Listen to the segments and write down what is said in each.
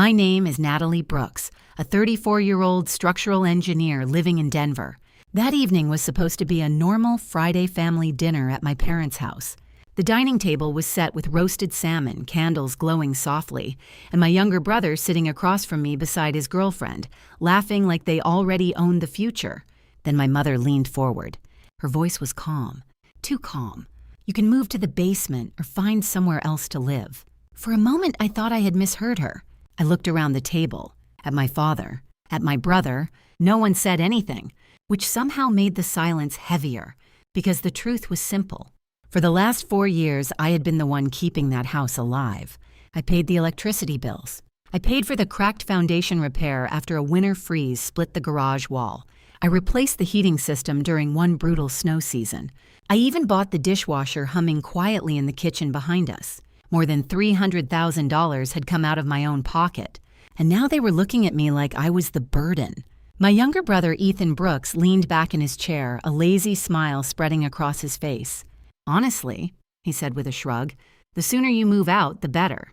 My name is Natalie Brooks, a 34-year-old structural engineer living in Denver. That evening was supposed to be a normal Friday family dinner at my parents' house. The dining table was set with roasted salmon, candles glowing softly, and my younger brother sitting across from me beside his girlfriend, laughing like they already owned the future. Then my mother leaned forward. Her voice was calm, too calm. You can move to the basement or find somewhere else to live. For a moment, I thought I had misheard her. I looked around the table, at my father, at my brother. No one said anything, which somehow made the silence heavier, because the truth was simple. For the last 4 years, I had been the one keeping that house alive. I paid the electricity bills. I paid for the cracked foundation repair after a winter freeze split the garage wall. I replaced the heating system during one brutal snow season. I even bought the dishwasher humming quietly in the kitchen behind us. More than $300,000 had come out of my own pocket, and now they were looking at me like I was the burden. My younger brother, Ethan Brooks, leaned back in his chair, a lazy smile spreading across his face. "Honestly," he said with a shrug, "the sooner you move out, the better."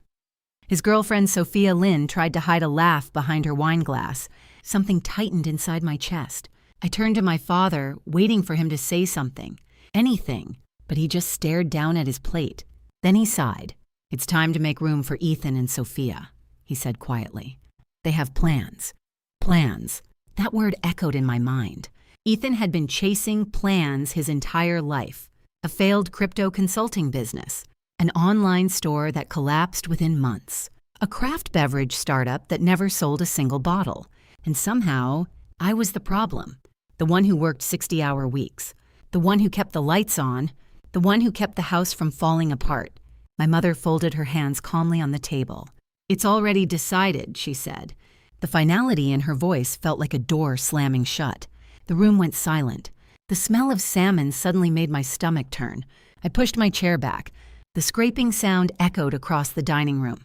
His girlfriend, Sophia Lynn, tried to hide a laugh behind her wine glass. Something tightened inside my chest. I turned to my father, waiting for him to say something, anything, but he just stared down at his plate. Then he sighed. "It's time to make room for Ethan and Sophia," he said quietly. "They have plans." Plans. That word echoed in my mind. Ethan had been chasing plans his entire life. A failed crypto consulting business, an online store that collapsed within months, a craft beverage startup that never sold a single bottle. And somehow, I was the problem. The one who worked 60-hour weeks. The one who kept the lights on. The one who kept the house from falling apart. My mother folded her hands calmly on the table. "It's already decided," she said. The finality in her voice felt like a door slamming shut. The room went silent. The smell of salmon suddenly made my stomach turn. I pushed my chair back. The scraping sound echoed across the dining room.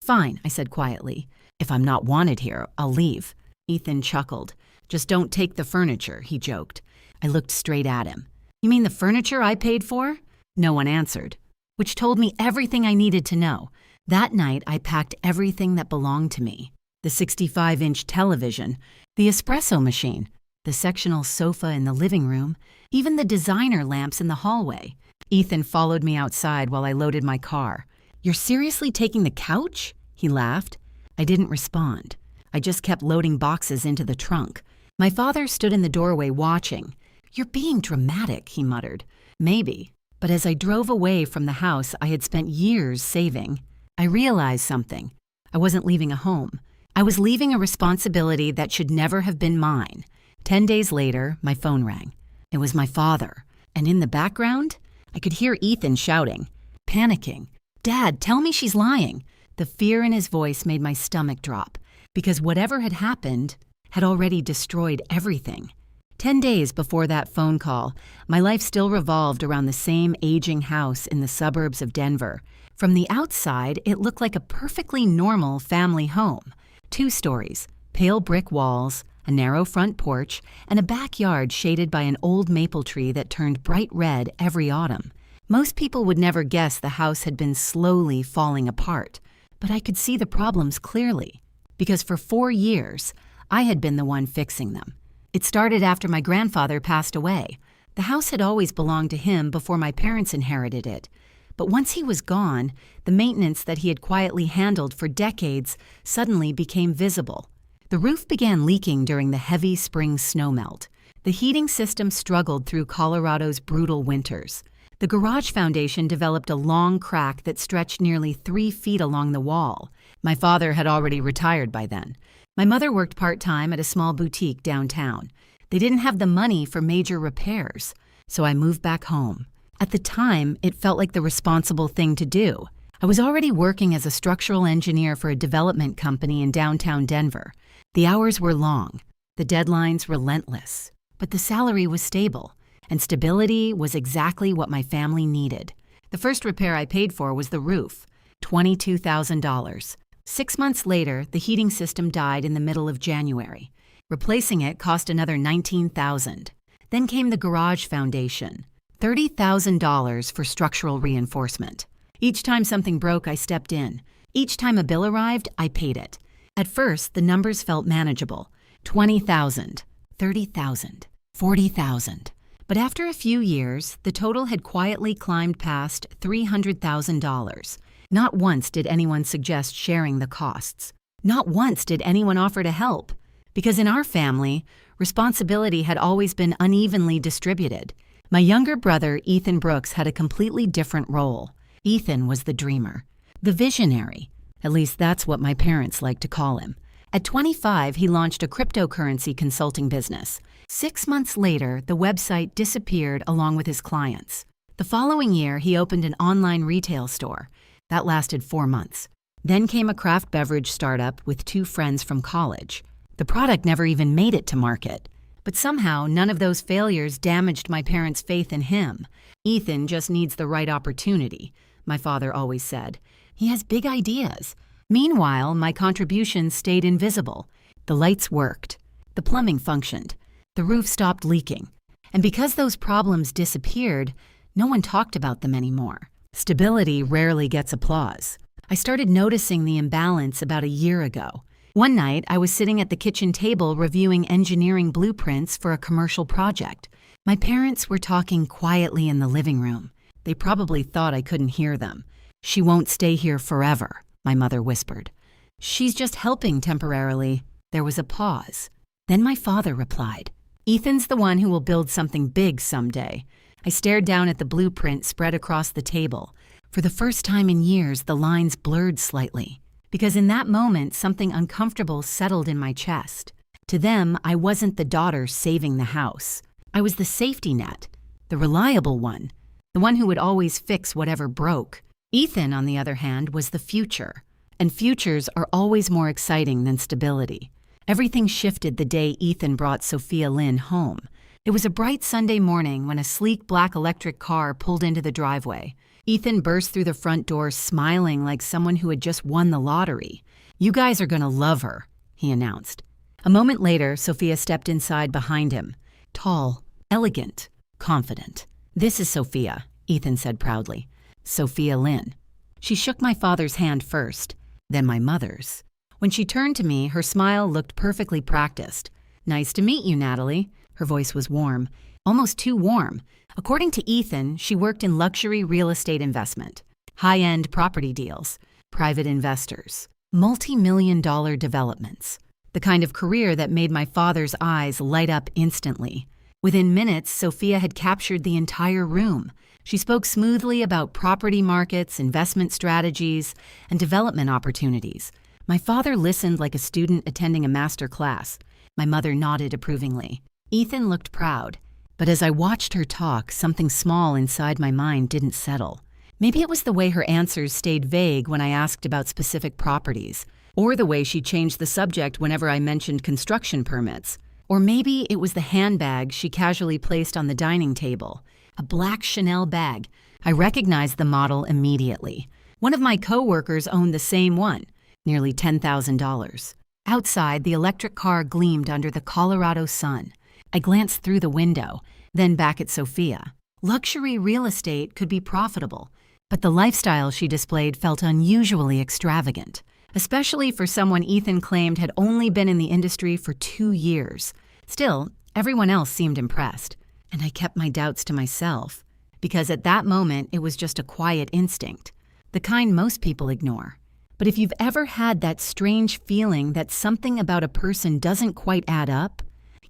"Fine," I said quietly. "If I'm not wanted here, I'll leave." Ethan chuckled. "Just don't take the furniture," he joked. I looked straight at him. "You mean the furniture I paid for?" No one answered, which told me everything I needed to know. That night, I packed everything that belonged to me. The 65-inch television, the espresso machine, the sectional sofa in the living room, even the designer lamps in the hallway. Ethan followed me outside while I loaded my car. "You're seriously taking the couch?" He laughed. I didn't respond. I just kept loading boxes into the trunk. My father stood in the doorway watching. "You're being dramatic," he muttered. "Maybe. But as I drove away from the house I had spent years saving, I realized something. I wasn't leaving a home. I was leaving a responsibility that should never have been mine. 10 days later, my phone rang. It was my father. And in the background, I could hear Ethan shouting, panicking. "Dad, tell me she's lying." The fear in his voice made my stomach drop, because whatever had happened had already destroyed everything. 10 days before that phone call, my life still revolved around the same aging house in the suburbs of Denver. From the outside, it looked like a perfectly normal family home. 2 stories, pale brick walls, a narrow front porch, and a backyard shaded by an old maple tree that turned bright red every autumn. Most people would never guess the house had been slowly falling apart, but I could see the problems clearly, because for 4 years, I had been the one fixing them. It started after my grandfather passed away. The house had always belonged to him before my parents inherited it. But once he was gone, the maintenance that he had quietly handled for decades suddenly became visible. The roof began leaking during the heavy spring snowmelt. The heating system struggled through Colorado's brutal winters. The garage foundation developed a long crack that stretched nearly 3 feet along the wall. My father had already retired by then. My mother worked part-time at a small boutique downtown. They didn't have the money for major repairs, so I moved back home. At the time, it felt like the responsible thing to do. I was already working as a structural engineer for a development company in downtown Denver. The hours were long, the deadlines relentless, but the salary was stable, and stability was exactly what my family needed. The first repair I paid for was the roof, $22,000. 6 months later, the heating system died in the middle of January. Replacing it cost another $19,000. Then came the garage foundation, $30,000 for structural reinforcement. Each time something broke, I stepped in. Each time a bill arrived, I paid it. At first, the numbers felt manageable: 20,000, 30,000, 40,000. But after a few years, the total had quietly climbed past $300,000. Not once did anyone suggest sharing the costs. Not once did anyone offer to help. Because in our family, responsibility had always been unevenly distributed. My younger brother, Ethan Brooks, had a completely different role. Ethan was the dreamer, the visionary. At least that's what my parents liked to call him. At 25, he launched a cryptocurrency consulting business. 6 months later, the website disappeared along with his clients. The following year, he opened an online retail store. That lasted 4 months. Then came a craft beverage startup with 2 friends from college. The product never even made it to market. But somehow, none of those failures damaged my parents' faith in him. Ethan just needs the right opportunity, my father always said. He has big ideas. Meanwhile, my contributions stayed invisible. The lights worked. The plumbing functioned. The roof stopped leaking. And because those problems disappeared, no one talked about them anymore. Stability rarely gets applause. I started noticing the imbalance about a year ago. One night, I was sitting at the kitchen table reviewing engineering blueprints for a commercial project. My parents were talking quietly in the living room. They probably thought I couldn't hear them. "She won't stay here forever," my mother whispered. "She's just helping temporarily." There was a pause. Then my father replied, "Ethan's the one who will build something big someday." I stared down at the blueprint spread across the table. For the first time in years, the lines blurred slightly. Because in that moment, something uncomfortable settled in my chest. To them, I wasn't the daughter saving the house. I was the safety net, the reliable one, the one who would always fix whatever broke. Ethan, on the other hand, was the future. And futures are always more exciting than stability. Everything shifted the day Ethan brought Sophia Lynn home. It was a bright Sunday morning when a sleek black electric car pulled into the driveway. Ethan burst through the front door smiling like someone who had just won the lottery. "You guys are gonna love her," he announced. A moment later, Sophia stepped inside behind him. Tall, elegant, confident. "This is Sophia," Ethan said proudly. "Sophia Lynn." She shook my father's hand first, then my mother's. When she turned to me, her smile looked perfectly practiced. "Nice to meet you, Natalie." Her voice was warm, almost too warm. According to Ethan, she worked in luxury real estate investment, high-end property deals, private investors, multi-million-dollar developments, the kind of career that made my father's eyes light up instantly. Within minutes, Sophia had captured the entire room. She spoke smoothly about property markets, investment strategies, and development opportunities. My father listened like a student attending a master class. My mother nodded approvingly. Ethan looked proud. But as I watched her talk, something small inside my mind didn't settle. Maybe it was the way her answers stayed vague when I asked about specific properties, or the way she changed the subject whenever I mentioned construction permits. Or maybe it was the handbag she casually placed on the dining table. A black Chanel bag. I recognized the model immediately. One of my coworkers owned the same one, nearly $10,000. Outside, the electric car gleamed under the Colorado sun. I glanced through the window, then back at Sophia. Luxury real estate could be profitable, but the lifestyle she displayed felt unusually extravagant, especially for someone Ethan claimed had only been in the industry for 2 years. Still, everyone else seemed impressed, and I kept my doubts to myself, because at that moment it was just a quiet instinct, the kind most people ignore. But if you've ever had that strange feeling that something about a person doesn't quite add up,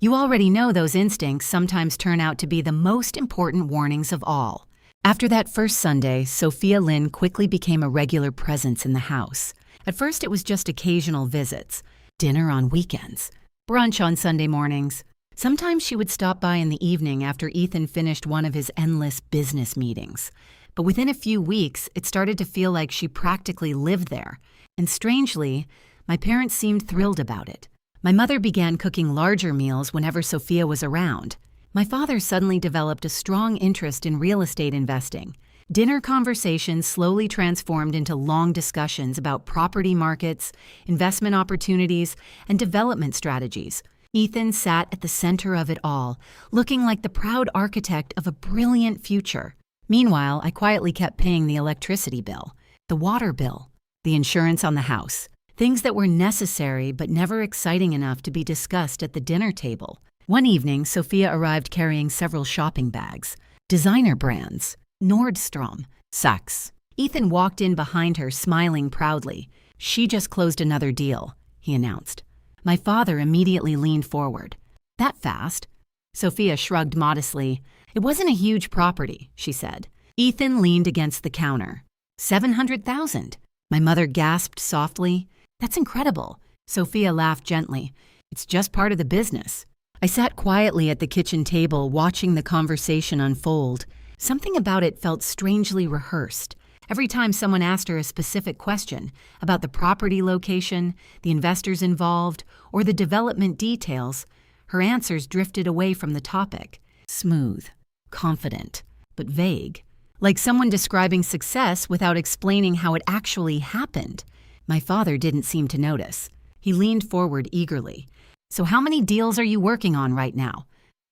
you already know those instincts sometimes turn out to be the most important warnings of all. After that first Sunday, Sophia Lynn quickly became a regular presence in the house. At first it was just occasional visits, dinner on weekends, brunch on Sunday mornings. Sometimes she would stop by in the evening after Ethan finished one of his endless business meetings. But within a few weeks, it started to feel like she practically lived there. And strangely, my parents seemed thrilled about it. My mother began cooking larger meals whenever Sophia was around. My father suddenly developed a strong interest in real estate investing. Dinner conversations slowly transformed into long discussions about property markets, investment opportunities, and development strategies. Ethan sat at the center of it all, looking like the proud architect of a brilliant future. Meanwhile, I quietly kept paying the electricity bill, the water bill, the insurance on the house, Things that were necessary but never exciting enough to be discussed at the dinner table. One evening, Sophia arrived carrying several shopping bags. Designer brands, Nordstrom, Saks. Ethan walked in behind her, smiling proudly. "She just closed another deal," he announced. My father immediately leaned forward. "That fast?" Sophia shrugged modestly. "It wasn't a huge property," she said. Ethan leaned against the counter. "700,000. My mother gasped softly. "That's incredible." Sophia laughed gently. "It's just part of the business." I sat quietly at the kitchen table, watching the conversation unfold. Something about it felt strangely rehearsed. Every time someone asked her a specific question about the property location, the investors involved, or the development details, her answers drifted away from the topic. Smooth, confident, but vague. Like someone describing success without explaining how it actually happened. My father didn't seem to notice. He leaned forward eagerly. "So how many deals are you working on right now?"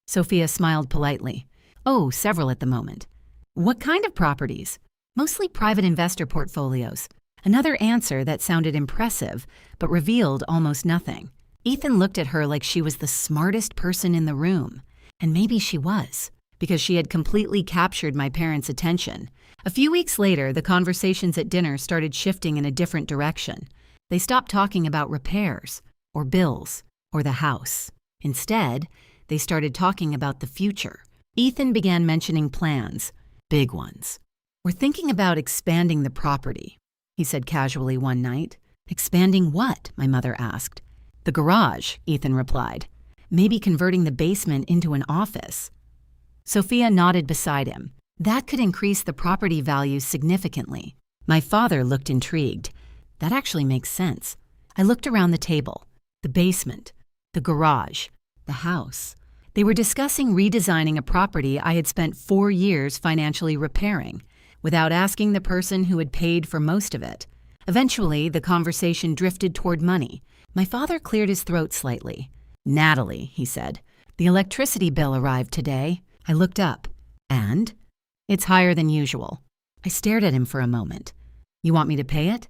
Sophia smiled politely. "Oh, several at the moment." "What kind of properties?" "Mostly private investor portfolios." Another answer that sounded impressive, but revealed almost nothing. Ethan looked at her like she was the smartest person in the room. And maybe she was, because she had completely captured my parents' attention. A few weeks later, the conversations at dinner started shifting in a different direction. They stopped talking about repairs, or bills, or the house. Instead, they started talking about the future. Ethan began mentioning plans, big ones. "We're thinking about expanding the property," he said casually one night. "Expanding what?" my mother asked. "The garage," Ethan replied. "Maybe converting the basement into an office." Sophia nodded beside him. "That could increase the property value significantly." My father looked intrigued. "That actually makes sense." I looked around the table. The basement, the garage, the house. They were discussing redesigning a property I had spent 4 years financially repairing, without asking the person who had paid for most of it. Eventually, the conversation drifted toward money. My father cleared his throat slightly. "Natalie," he said, "the electricity bill arrived today." I looked up. "And?" "It's higher than usual." I stared at him for a moment. "You want me to pay it?"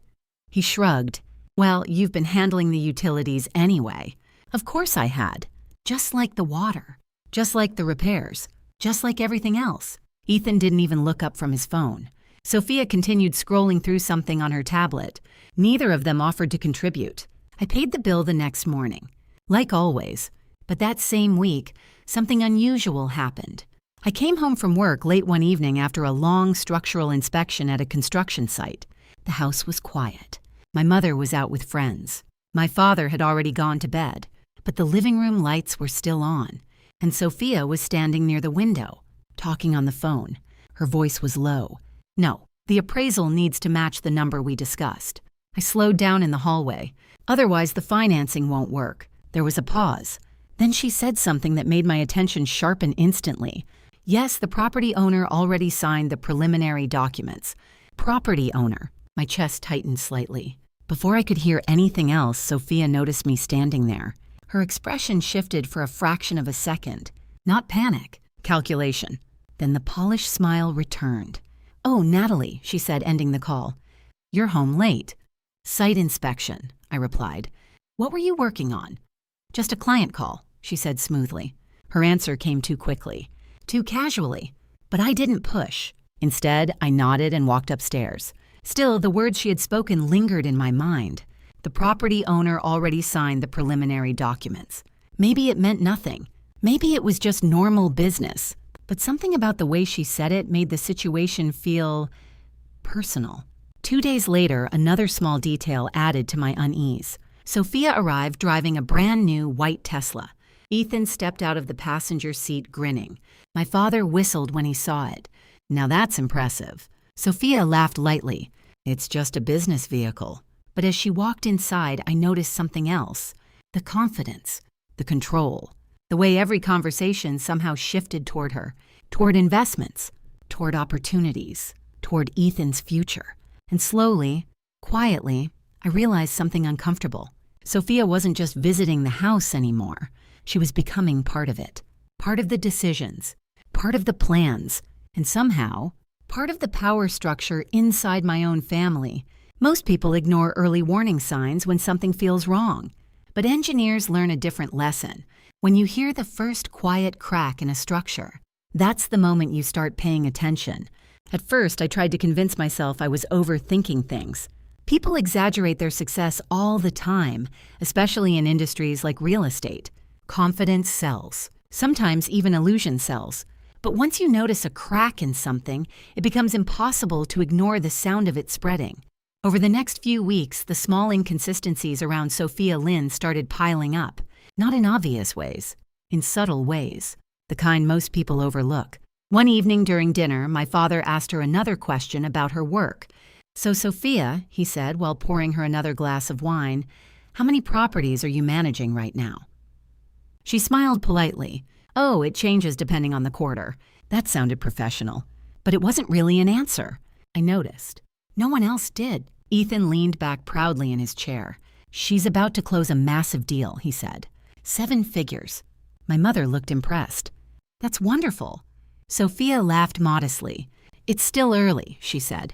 He shrugged. "Well, you've been handling the utilities anyway." Of course I had. Just like the water. Just like the repairs. Just like everything else. Ethan didn't even look up from his phone. Sophia continued scrolling through something on her tablet. Neither of them offered to contribute. I paid the bill the next morning. Like always. But that same week, something unusual happened. I came home from work late one evening after a long structural inspection at a construction site. The house was quiet. My mother was out with friends. My father had already gone to bed, but the living room lights were still on, and Sophia was standing near the window, talking on the phone. Her voice was low. "No, the appraisal needs to match the number we discussed." I slowed down in the hallway. "Otherwise, the financing won't work." There was a pause. Then she said something that made my attention sharpen instantly. "Yes, the property owner already signed the preliminary documents." Property owner. My chest tightened slightly. Before I could hear anything else, Sophia noticed me standing there. Her expression shifted for a fraction of a second. Not panic, calculation. Then the polished smile returned. "Oh, Natalie," she said, ending the call. "You're home late." "Site inspection," I replied. "What were you working on?" "Just a client call," she said smoothly. Her answer came too quickly, too casually. But I didn't push. Instead, I nodded and walked upstairs. Still, the words she had spoken lingered in my mind. The property owner already signed the preliminary documents. Maybe it meant nothing. Maybe it was just normal business. But something about the way she said it made the situation feel personal. 2 days later, another small detail added to my unease. Sophia arrived driving a brand new white Tesla. Ethan stepped out of the passenger seat grinning. My father whistled when he saw it. "Now that's impressive." Sophia laughed lightly. "It's just a business vehicle." But as she walked inside, I noticed something else. The confidence, the control, the way every conversation somehow shifted toward her, toward investments, toward opportunities, toward Ethan's future. And slowly, quietly, I realized something uncomfortable. Sophia wasn't just visiting the house anymore. She was becoming part of it, part of the decisions, part of the plans, and somehow, part of the power structure inside my own family. Most people ignore early warning signs when something feels wrong. But engineers learn a different lesson. When you hear the first quiet crack in a structure, that's the moment you start paying attention. At first, I tried to convince myself I was overthinking things. People exaggerate their success all the time, especially in industries like real estate. Confidence sells. Sometimes even illusion sells. But once you notice a crack in something, it becomes impossible to ignore the sound of it spreading. Over the next few weeks, the small inconsistencies around Sophia Lynn started piling up, not in obvious ways, in subtle ways, the kind most people overlook. One evening during dinner, my father asked her another question about her work. "So, Sophia," he said while pouring her another glass of wine, "how many properties are you managing right now?" She smiled politely. "Oh, it changes depending on the quarter." That sounded professional. But it wasn't really an answer. I noticed. No one else did. Ethan leaned back proudly in his chair. "She's about to close a massive deal," he said. 7 figures. My mother looked impressed. "That's wonderful." Sophia laughed modestly. "It's still early," she said.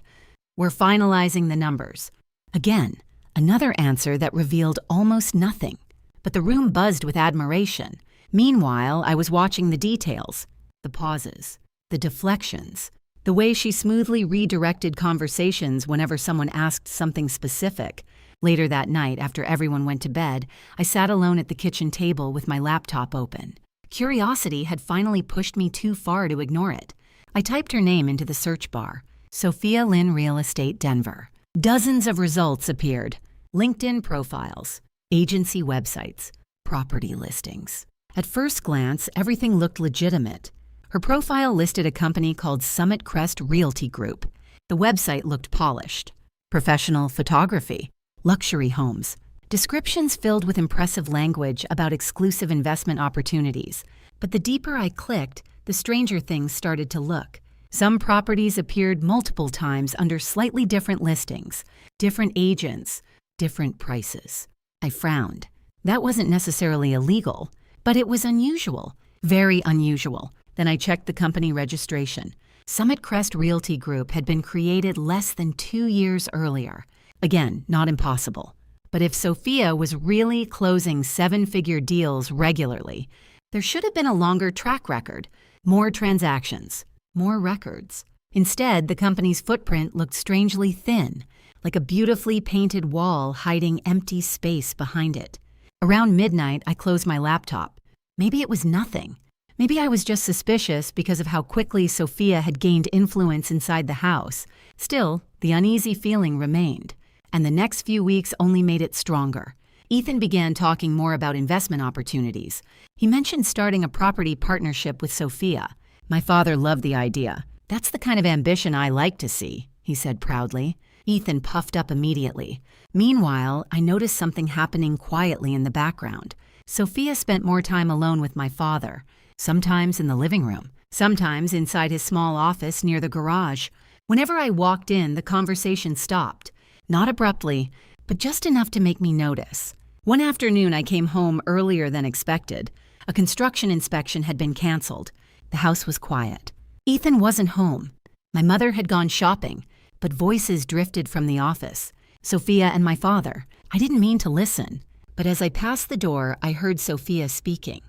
"We're finalizing the numbers." Again, another answer that revealed almost nothing. But the room buzzed with admiration. Meanwhile, I was watching the details, the pauses, the deflections, the way she smoothly redirected conversations whenever someone asked something specific. Later that night, after everyone went to bed, I sat alone at the kitchen table with my laptop open. Curiosity had finally pushed me too far to ignore it. I typed her name into the search bar. Sophia Lynn Real Estate Denver. Dozens of results appeared. LinkedIn profiles, agency websites, property listings. At first glance, everything looked legitimate. Her profile listed a company called Summit Crest Realty Group. The website looked polished. Professional photography, luxury homes, descriptions filled with impressive language about exclusive investment opportunities. But the deeper I clicked, the stranger things started to look. Some properties appeared multiple times under slightly different listings, different agents, different prices. I frowned. That wasn't necessarily illegal, but it was unusual, very unusual. Then I checked the company registration. Summit Crest Realty Group had been created less than 2 years earlier. Again, not impossible. But if Sophia was really closing 7-figure deals regularly, there should have been a longer track record, more transactions, more records. Instead, the company's footprint looked strangely thin, like a beautifully painted wall hiding empty space behind it. Around midnight, I closed my laptop. Maybe it was nothing. Maybe I was just suspicious because of how quickly Sophia had gained influence inside the house. Still, the uneasy feeling remained, and the next few weeks only made it stronger. Ethan began talking more about investment opportunities. He mentioned starting a property partnership with Sophia. My father loved the idea. "That's the kind of ambition I like to see," he said proudly. Ethan puffed up immediately. Meanwhile, I noticed something happening quietly in the background. Sophia spent more time alone with my father. Sometimes in the living room, sometimes inside his small office near the garage. Whenever I walked in, the conversation stopped. Not abruptly, but just enough to make me notice. One afternoon, I came home earlier than expected. A construction inspection had been canceled. The house was quiet. Ethan wasn't home. My mother had gone shopping, but voices drifted from the office. Sophia and my father. I didn't mean to listen, but as I passed the door, I heard Sophia speaking.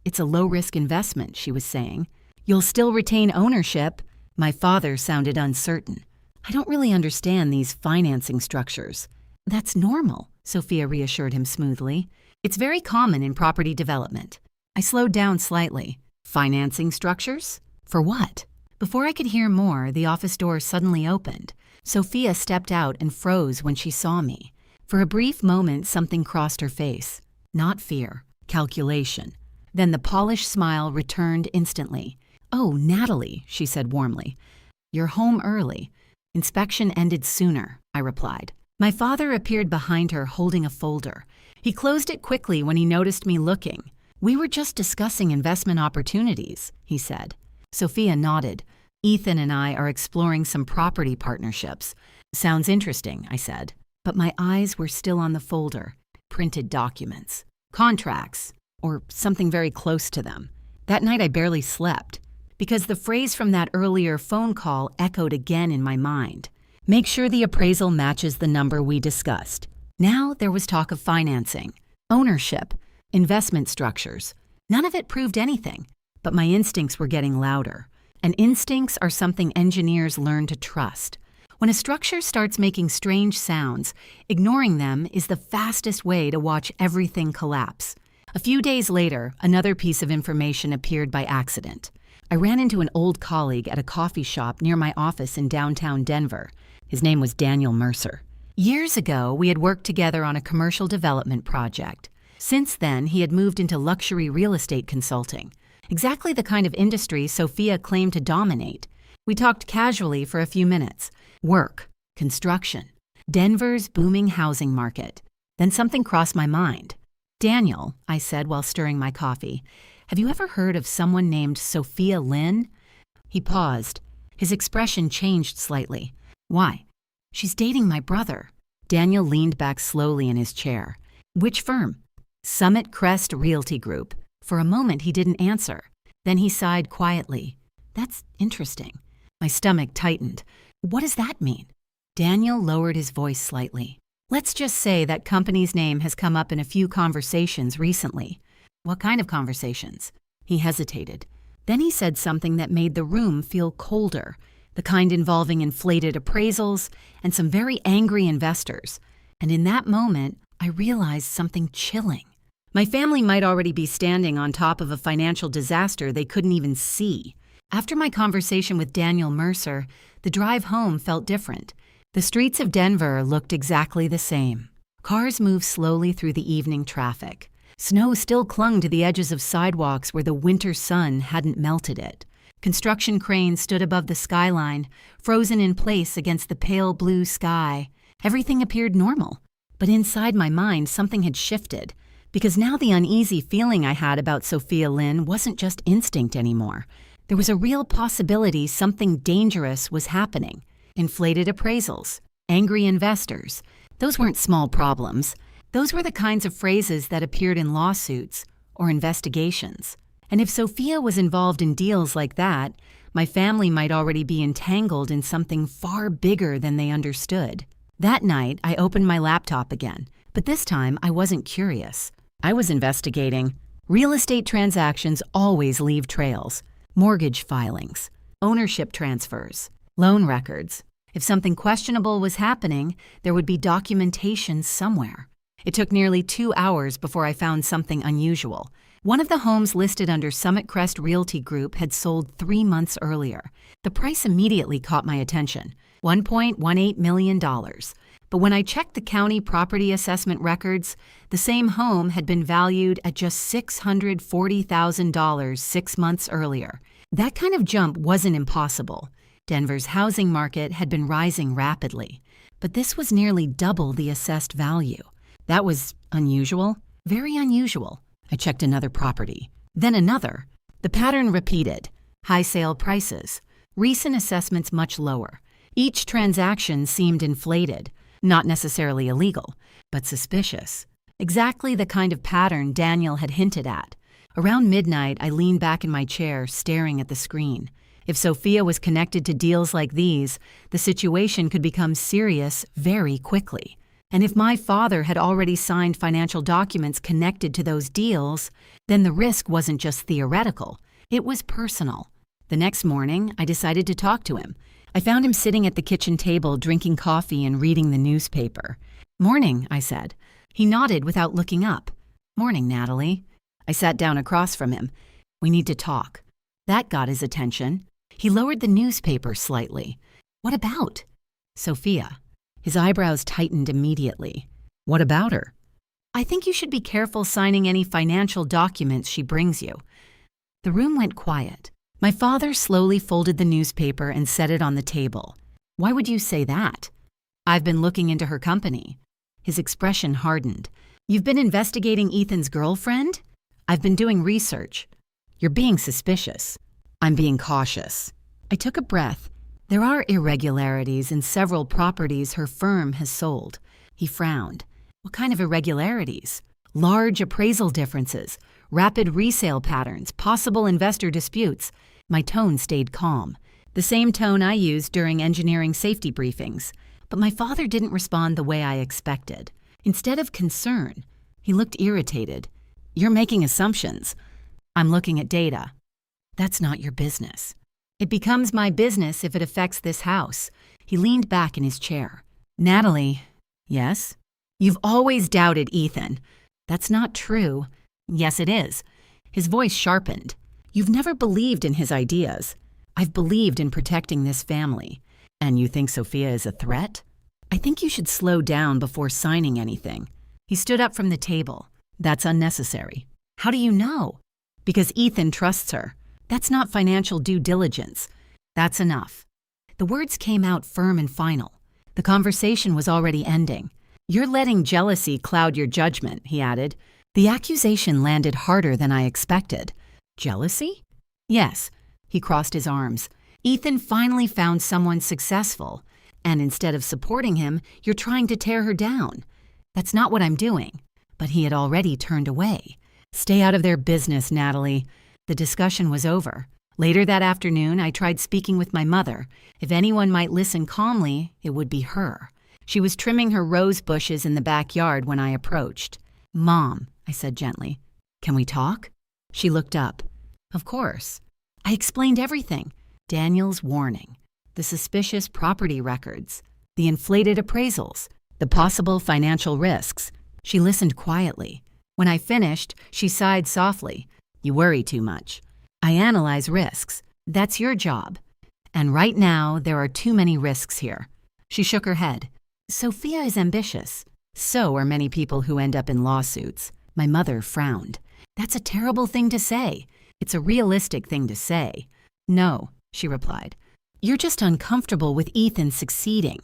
"It's a low-risk investment," she was saying. "You'll still retain ownership." My father sounded uncertain. "I don't really understand these financing structures." "That's normal," Sophia reassured him smoothly. "It's very common in property development." I slowed down slightly. "Financing structures? For what?" Before I could hear more, the office door suddenly opened. Sophia stepped out and froze when she saw me. For a brief moment, something crossed her face. Not fear, calculation. Then the polished smile returned instantly. "Oh, Natalie," she said warmly. "You're home early. Inspection ended sooner," I replied. My father appeared behind her holding a folder. He closed it quickly when he noticed me looking. "We were just discussing investment opportunities," he said. Sophia nodded. "Ethan and I are exploring some property partnerships." "Sounds interesting," I said. But my eyes were still on the folder. Printed documents. Contracts. Or something very close to them. That night I barely slept, because the phrase from that earlier phone call echoed again in my mind. Make sure the appraisal matches the number we discussed. Now there was talk of financing, ownership, investment structures. None of it proved anything, but my instincts were getting louder. And instincts are something engineers learn to trust. When a structure starts making strange sounds, ignoring them is the fastest way to watch everything collapse. A few days later, another piece of information appeared by accident. I ran into an old colleague at a coffee shop near my office in downtown Denver. His name was Daniel Mercer. Years ago, we had worked together on a commercial development project. Since then, he had moved into luxury real estate consulting, exactly the kind of industry Sophia claimed to dominate. We talked casually for a few minutes. Work, construction, Denver's booming housing market. Then something crossed my mind. "Daniel," I said while stirring my coffee, "have you ever heard of someone named Sophia Lynn?" He paused. His expression changed slightly. "Why?" "She's dating my brother." Daniel leaned back slowly in his chair. "Which firm?" "Summit Crest Realty Group." For a moment he didn't answer. Then he sighed quietly. "That's interesting." My stomach tightened. "What does that mean?" Daniel lowered his voice slightly. "Let's just say that company's name has come up in a few conversations recently." "What kind of conversations?" He hesitated. Then he said something that made the room feel colder, the kind involving inflated appraisals and some very angry investors. And in that moment, I realized something chilling. My family might already be standing on top of a financial disaster they couldn't even see. After my conversation with Daniel Mercer, the drive home felt different. The streets of Denver looked exactly the same. Cars moved slowly through the evening traffic. Snow still clung to the edges of sidewalks where the winter sun hadn't melted it. Construction cranes stood above the skyline, frozen in place against the pale blue sky. Everything appeared normal. But inside my mind, something had shifted. Because now the uneasy feeling I had about Sophia Lynn wasn't just instinct anymore. There was a real possibility something dangerous was happening. Inflated appraisals, angry investors. Those weren't small problems. Those were the kinds of phrases that appeared in lawsuits or investigations. And if Sophia was involved in deals like that, my family might already be entangled in something far bigger than they understood. That night, I opened my laptop again, but this time I wasn't curious. I was investigating. Real estate transactions always leave trails. Mortgage filings, ownership transfers, loan records. If something questionable was happening, there would be documentation somewhere. It took nearly 2 hours before I found something unusual. One of the homes listed under Summit Crest Realty Group had sold 3 months earlier. The price immediately caught my attention, $1.18 million. But when I checked the county property assessment records, the same home had been valued at just $640,000 6 months earlier. That kind of jump wasn't impossible. Denver's housing market had been rising rapidly, but this was nearly double the assessed value. That was unusual, very unusual. I checked another property, then another. The pattern repeated. High sale prices, recent assessments much lower. Each transaction seemed inflated, not necessarily illegal, but suspicious. Exactly the kind of pattern Daniel had hinted at. Around midnight, I leaned back in my chair, staring at the screen. If Sophia was connected to deals like these, the situation could become serious very quickly. And if my father had already signed financial documents connected to those deals, then the risk wasn't just theoretical, it was personal. The next morning, I decided to talk to him. I found him sitting at the kitchen table drinking coffee and reading the newspaper. "Morning," I said. He nodded without looking up. "Morning, Natalie." I sat down across from him. "We need to talk." That got his attention. He lowered the newspaper slightly. "What about?" "Sophia." His eyebrows tightened immediately. "What about her?" "I think you should be careful signing any financial documents she brings you." The room went quiet. My father slowly folded the newspaper and set it on the table. "Why would you say that?" "I've been looking into her company." His expression hardened. "You've been investigating Ethan's girlfriend?" "I've been doing research." "You're being suspicious." "I'm being cautious." I took a breath. "There are irregularities in several properties her firm has sold." He frowned. "What kind of irregularities?" "Large appraisal differences, rapid resale patterns, possible investor disputes." My tone stayed calm. the same tone I used during engineering safety briefings. But my father didn't respond the way I expected. Instead of concern, he looked irritated. "You're making assumptions." "I'm looking at data." "That's not your business." "It becomes my business if it affects this house." He leaned back in his chair. "Natalie." "Yes?" "You've always doubted Ethan." "That's not true." "Yes, it is." His voice sharpened. "You've never believed in his ideas." "I've believed in protecting this family." "And you think Sophia is a threat?" "I think you should slow down before signing anything." He stood up from the table. "That's unnecessary." "How do you know?" "Because Ethan trusts her." "That's not financial due diligence." "That's enough." The words came out firm and final. The conversation was already ending. "You're letting jealousy cloud your judgment," he added. The accusation landed harder than I expected. "Jealousy?" "Yes." He crossed his arms. "Ethan finally found someone successful, and instead of supporting him, you're trying to tear her down." "That's not what I'm doing." But he had already turned away. "Stay out of their business, Natalie." The discussion was over. Later that afternoon, I tried speaking with my mother. If anyone might listen calmly, it would be her. She was trimming her rose bushes in the backyard when I approached. "Mom," I said gently, "can we talk?" She looked up. "Of course." I explained everything. Daniel's warning, the suspicious property records, the inflated appraisals, the possible financial risks. She listened quietly. When I finished, she sighed softly. "You worry too much." "I analyze risks. That's your job. And right now, there are too many risks here." She shook her head. "Sophia is ambitious. So are many people who end up in lawsuits." My mother frowned. "That's a terrible thing to say." "It's a realistic thing to say." "No," she replied. "You're just uncomfortable with Ethan succeeding."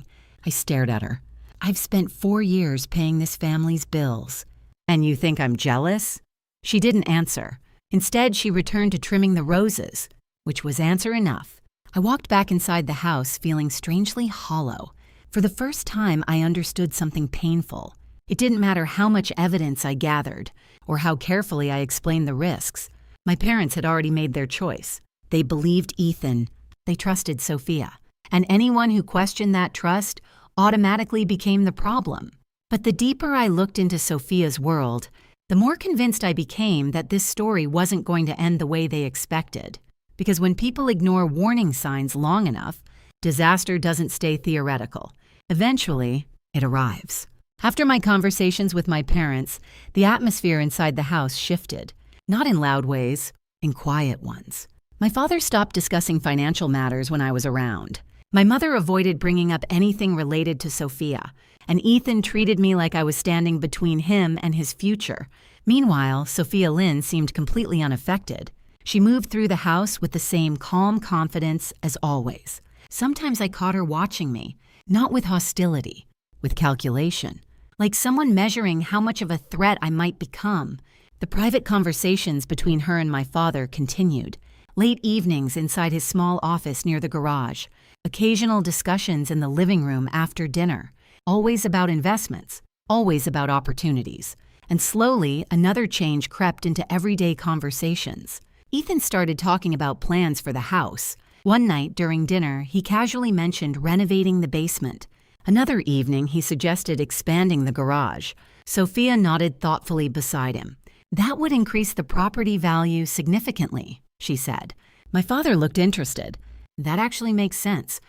I stared at her. "I've spent 4 years paying this family's bills." "And you think I'm jealous?" She didn't answer. Instead, she returned to trimming the roses, which was answer enough. I walked back inside the house feeling strangely hollow. For the first time, I understood something painful. It didn't matter how much evidence I gathered or how carefully I explained the risks. My parents had already made their choice. They believed Ethan. They trusted Sophia. And anyone who questioned that trust automatically became the problem. But the deeper I looked into Sophia's world, the more convinced I became that this story wasn't going to end the way they expected. Because when people ignore warning signs long enough, disaster doesn't stay theoretical. Eventually, it arrives. After my conversations with my parents, the atmosphere inside the house shifted. Not in loud ways, in quiet ones. My father stopped discussing financial matters when I was around. My mother avoided bringing up anything related to Sophia, and Ethan treated me like I was standing between him and his future. Meanwhile, Sophia Lynn seemed completely unaffected. She moved through the house with the same calm confidence as always. Sometimes I caught her watching me, not with hostility, with calculation, like someone measuring how much of a threat I might become. The private conversations between her and my father continued. Late evenings inside his small office near the garage, occasional discussions in the living room after dinner, always about investments, always about opportunities. And slowly, another change crept into everyday conversations. Ethan started talking about plans for the house. One night during dinner, he casually mentioned renovating the basement. Another evening, he suggested expanding the garage. Sophia nodded thoughtfully beside him. "That would increase the property value significantly," she said. My father looked interested. "That actually makes sense."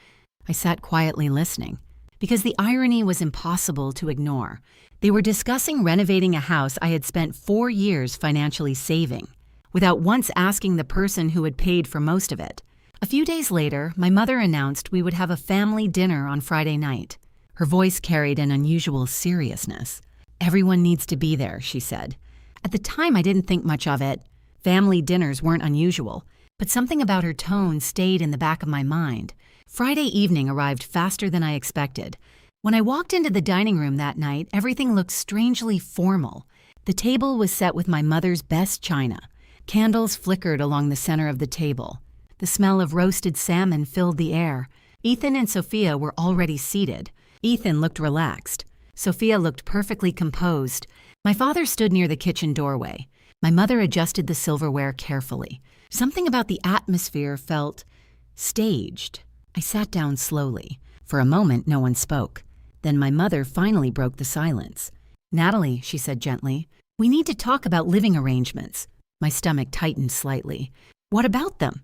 I sat quietly listening, because the irony was impossible to ignore. They were discussing renovating a house I had spent 4 years financially saving, without once asking the person who had paid for most of it. A few days later, my mother announced we would have a family dinner on Friday night. Her voice carried an unusual seriousness. "Everyone needs to be there," she said. At the time, I didn't think much of it. Family dinners weren't unusual, but something about her tone stayed in the back of my mind. Friday evening arrived faster than I expected. When I walked into the dining room that night, everything looked strangely formal. The table was set with my mother's best china. Candles flickered along the center of the table. The smell of roasted salmon filled the air. Ethan and Sophia were already seated. Ethan looked relaxed. Sophia looked perfectly composed. My father stood near the kitchen doorway. My mother adjusted the silverware carefully. Something about the atmosphere felt Staged. I sat down slowly. For a moment, no one spoke. Then my mother finally broke the silence. "Natalie," she said gently, "we need to talk about living arrangements." My stomach tightened slightly. "What about them?"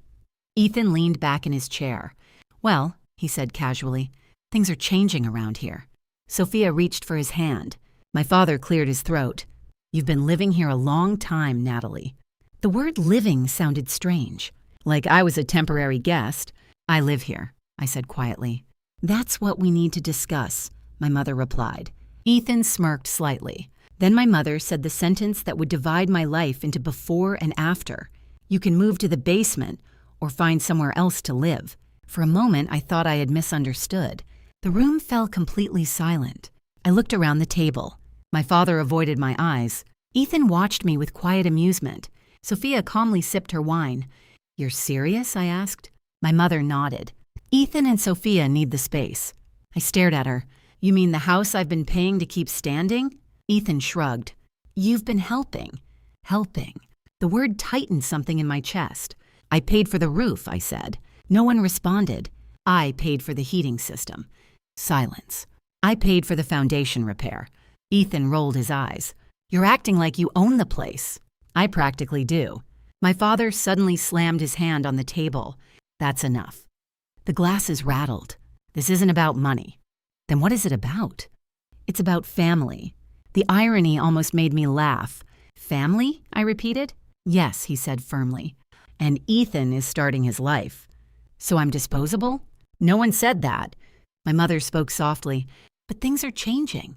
Ethan leaned back in his chair. "Well," he said casually, "things are changing around here." Sophia reached for his hand. My father cleared his throat. "You've been living here a long time, Natalie." The word living sounded strange, like I was a temporary guest. "I live here," I said quietly. "That's what we need to discuss," my mother replied. Ethan smirked slightly. Then my mother said the sentence that would divide my life into before and after. "You can move to the basement or find somewhere else to live." For a moment, I thought I had misunderstood. The room fell completely silent. I looked around the table. My father avoided my eyes. Ethan watched me with quiet amusement. Sophia calmly sipped her wine. "You're serious?" I asked. My mother nodded. "Ethan and Sophia need the space." I stared at her. "You mean the house I've been paying to keep standing?" Ethan shrugged. "You've been helping." Helping. The word tightened something in my chest. "I paid for the roof," I said. No one responded. "I paid for the heating system." Silence. "I paid for the foundation repair." Ethan rolled his eyes. "You're acting like you own the place." "I practically do." My father suddenly slammed his hand on the table. "That's enough." The glasses rattled. "This isn't about money." "Then what is it about?" "It's about family." The irony almost made me laugh. "Family?" I repeated. "Yes," he said firmly. "And Ethan is starting his life." "So I'm disposable?" "No one said that." My mother spoke softly. "But things are changing."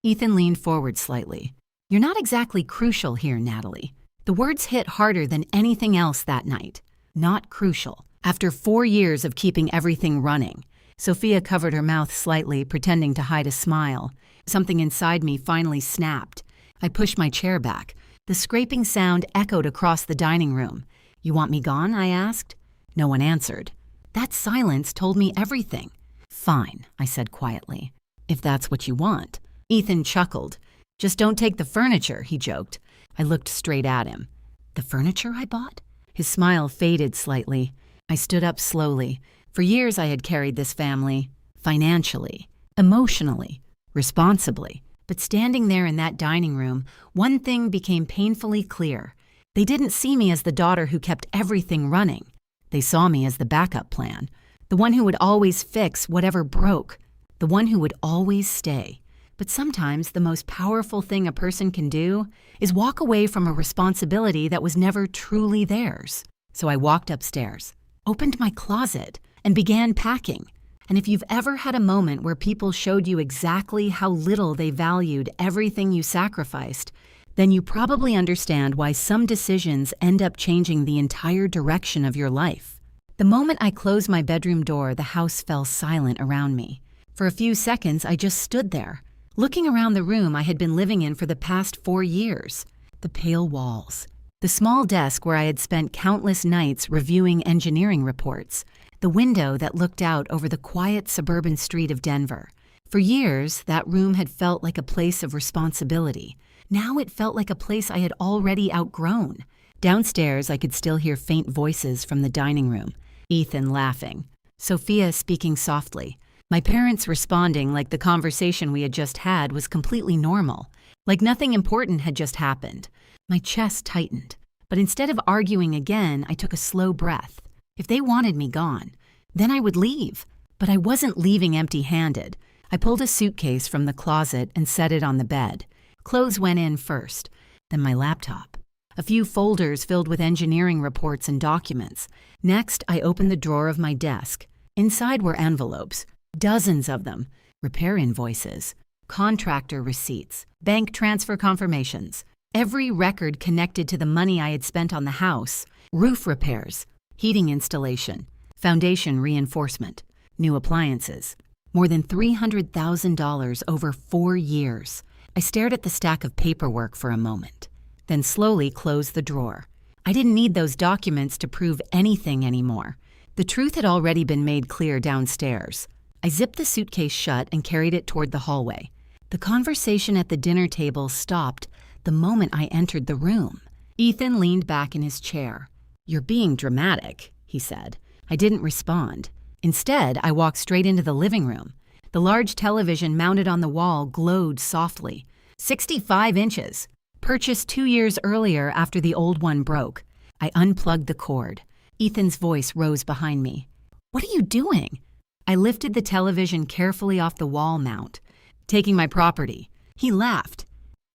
Ethan leaned forward slightly. "You're not exactly crucial here, Natalie." The words hit harder than anything else that night. Not crucial. After 4 years of keeping everything running. Sophia covered her mouth slightly, pretending to hide a smile. Something inside me finally snapped. I pushed my chair back. The scraping sound echoed across the dining room. "You want me gone?" I asked. No one answered. That silence told me everything. "Fine," I said quietly. "If that's what you want." Ethan chuckled. "Just don't take the furniture," he joked. I looked straight at him. "The furniture I bought?" His smile faded slightly. I stood up slowly. For years I had carried this family, financially, emotionally, responsibly. But standing there in that dining room, one thing became painfully clear. They didn't see me as the daughter who kept everything running. They saw me as the backup plan, the one who would always fix whatever broke, the one who would always stay. But sometimes the most powerful thing a person can do is walk away from a responsibility that was never truly theirs. So I walked upstairs, opened my closet, and began packing. And if you've ever had a moment where people showed you exactly how little they valued everything you sacrificed, then you probably understand why some decisions end up changing the entire direction of your life. The moment I closed my bedroom door, the house fell silent around me. For a few seconds, I just stood there, looking around the room I had been living in for the past 4 years. The pale walls, the small desk where I had spent countless nights reviewing engineering reports, the window that looked out over the quiet suburban street of Denver. For years, that room had felt like a place of responsibility. Now it felt like a place I had already outgrown. Downstairs, I could still hear faint voices from the dining room. Ethan laughing, Sophia speaking softly, my parents responding like the conversation we had just had was completely normal, like nothing important had just happened. My chest tightened, but instead of arguing again, I took a slow breath. If they wanted me gone, then I would leave. But I wasn't leaving empty-handed. I pulled a suitcase from the closet and set it on the bed. Clothes went in first, then my laptop. A few folders filled with engineering reports and documents. Next, I opened the drawer of my desk. Inside were envelopes, dozens of them, repair invoices, contractor receipts, bank transfer confirmations, every record connected to the money I had spent on the house, roof repairs, heating installation, foundation reinforcement, new appliances. More than $300,000 over 4 years. I stared at the stack of paperwork for a moment, then slowly closed the drawer. I didn't need those documents to prove anything anymore. The truth had already been made clear downstairs. I zipped the suitcase shut and carried it toward the hallway. The conversation at the dinner table stopped the moment I entered the room. Ethan leaned back in his chair. "You're being dramatic," he said. I didn't respond. Instead, I walked straight into the living room. The large television mounted on the wall glowed softly. 65 inches. Purchased 2 years earlier after the old one broke. I unplugged the cord. Ethan's voice rose behind me. "What are you doing?" I lifted the television carefully off the wall mount. "Taking my property." He laughed.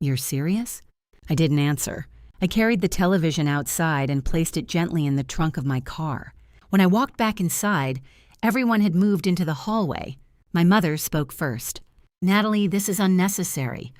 "You're serious?" I didn't answer. I carried the television outside and placed it gently in the trunk of my car. When I walked back inside, everyone had moved into the hallway. My mother spoke first. "Natalie, this is unnecessary."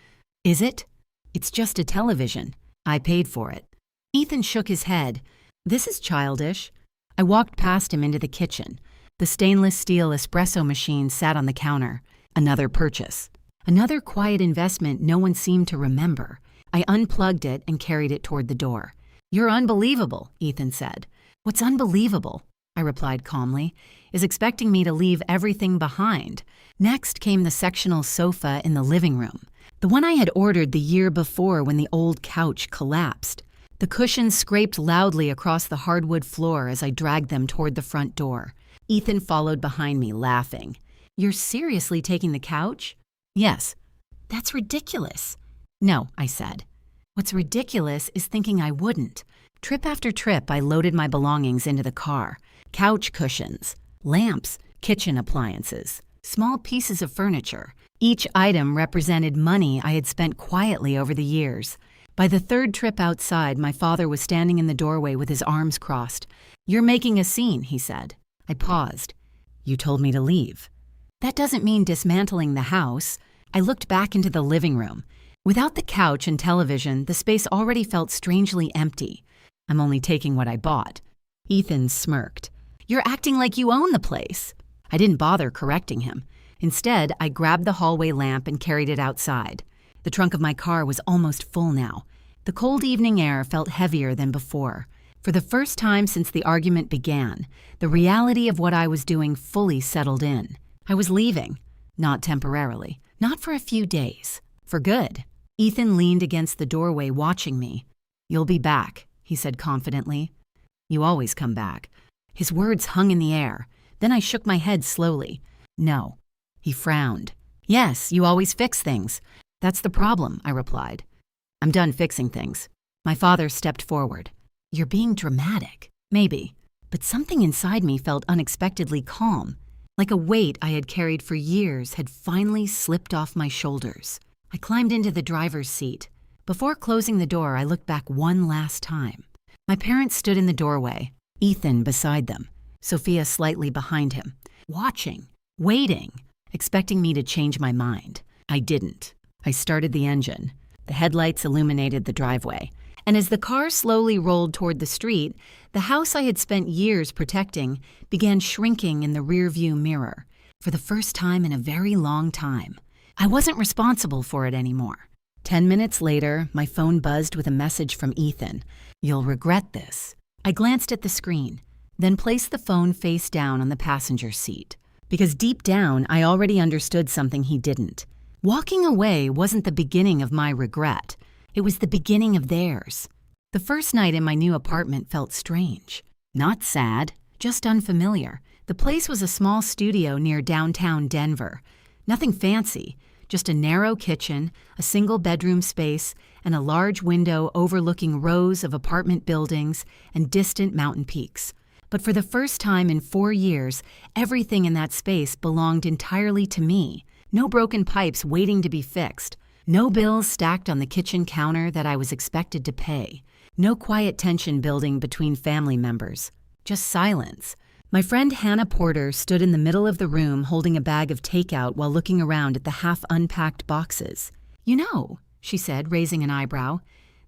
"Is it?" "It's just a television. I paid for it." Ethan shook his head. "This is childish." I walked past him into the kitchen. The stainless steel espresso machine sat on the counter. Another purchase. Another quiet investment no one seemed to remember. I unplugged it and carried it toward the door. "You're unbelievable," Ethan said. "What's unbelievable?" I replied calmly, "is expecting me to leave everything behind." Next came the sectional sofa in the living room, the one I had ordered the year before when the old couch collapsed. The cushions scraped loudly across the hardwood floor as I dragged them toward the front door. Ethan followed behind me, laughing. "You're seriously taking the couch?" "Yes." "That's ridiculous." "No," I said. "What's ridiculous is thinking I wouldn't." Trip after trip, I loaded my belongings into the car. Couch cushions, lamps, kitchen appliances, small pieces of furniture. Each item represented money I had spent quietly over the years. By the third trip outside, my father was standing in the doorway with his arms crossed. "You're making a scene," he said. I paused. "You told me to leave." "That doesn't mean dismantling the house." I looked back into the living room. Without the couch and television, the space already felt strangely empty. "I'm only taking what I bought." Ethan smirked. "You're acting like you own the place." I didn't bother correcting him. Instead, I grabbed the hallway lamp and carried it outside. The trunk of my car was almost full now. The cold evening air felt heavier than before. For the first time since the argument began, the reality of what I was doing fully settled in. I was leaving. Not temporarily. Not for a few days. For good. Ethan leaned against the doorway watching me. "You'll be back," he said confidently. "You always come back." His words hung in the air. Then I shook my head slowly. "No." He frowned. "Yes, you always fix things." "That's the problem," I replied. "I'm done fixing things." My father stepped forward. "You're being dramatic." "Maybe." But something inside me felt unexpectedly calm. Like a weight I had carried for years had finally slipped off my shoulders. I climbed into the driver's seat. Before closing the door, I looked back one last time. My parents stood in the doorway, Ethan beside them, Sophia slightly behind him, watching, waiting, expecting me to change my mind. I didn't. I started the engine. The headlights illuminated the driveway. And as the car slowly rolled toward the street, the house I had spent years protecting began shrinking in the rearview mirror, for the first time in a very long time. I wasn't responsible for it anymore. 10 minutes later, my phone buzzed with a message from Ethan. "You'll regret this." I glanced at the screen, then placed the phone face down on the passenger seat. Because deep down, I already understood something he didn't. Walking away wasn't the beginning of my regret. It was the beginning of theirs. The first night in my new apartment felt strange. Not sad, just unfamiliar. The place was a small studio near downtown Denver. Nothing fancy, just a narrow kitchen, a single bedroom space, and a large window overlooking rows of apartment buildings and distant mountain peaks. But for the first time in 4 years, everything in that space belonged entirely to me. No broken pipes waiting to be fixed. No bills stacked on the kitchen counter that I was expected to pay. No quiet tension building between family members. Just silence. My friend Hannah Porter stood in the middle of the room holding a bag of takeout while looking around at the half-unpacked boxes. "You know," she said, raising an eyebrow,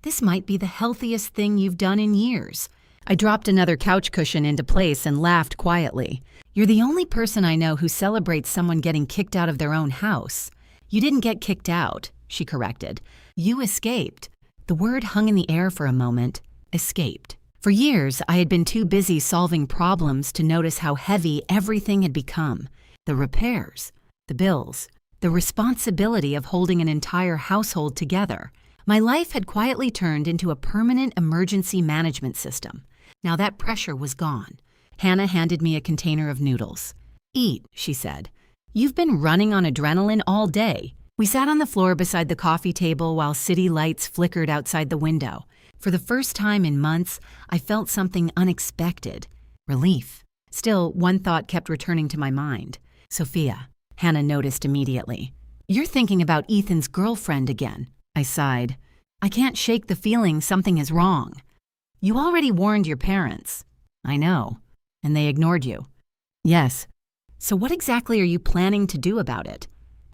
"this might be the healthiest thing you've done in years." I dropped another couch cushion into place and laughed quietly. "You're the only person I know who celebrates someone getting kicked out of their own house." "You didn't get kicked out," she corrected. "You escaped." The word hung in the air for a moment. Escaped. For years, I had been too busy solving problems to notice how heavy everything had become. The repairs, the bills, the responsibility of holding an entire household together. My life had quietly turned into a permanent emergency management system. Now that pressure was gone. Hannah handed me a container of noodles. "Eat," she said. "You've been running on adrenaline all day." We sat on the floor beside the coffee table while city lights flickered outside the window. For the first time in months, I felt something unexpected. Relief. Still, one thought kept returning to my mind. Sophia. Hannah noticed immediately. "You're thinking about Ethan's girlfriend again." I sighed. "I can't shake the feeling something is wrong." "You already warned your parents." "I know. And they ignored you." "Yes." "So what exactly are you planning to do about it?"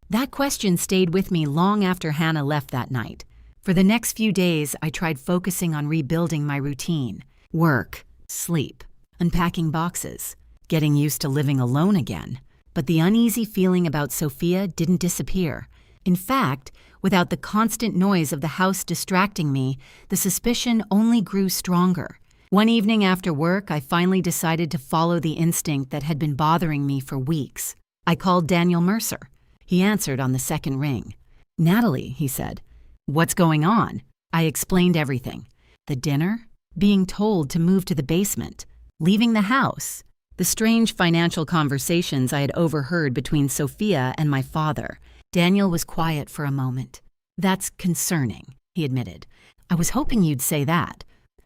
That question stayed with me long after Hannah left that night. For the next few days, I tried focusing on rebuilding my routine. Work, sleep, unpacking boxes, getting used to living alone again. But the uneasy feeling about Sophia didn't disappear. In fact, without the constant noise of the house distracting me, the suspicion only grew stronger. One evening after work, I finally decided to follow the instinct that had been bothering me for weeks. I called Daniel Mercer. He answered on the second ring. "Natalie," he said. "What's going on?" I explained everything. The dinner, being told to move to the basement, leaving the house, the strange financial conversations I had overheard between Sophia and my father. Daniel was quiet for a moment. "That's concerning," he admitted. "I was hoping you'd say that.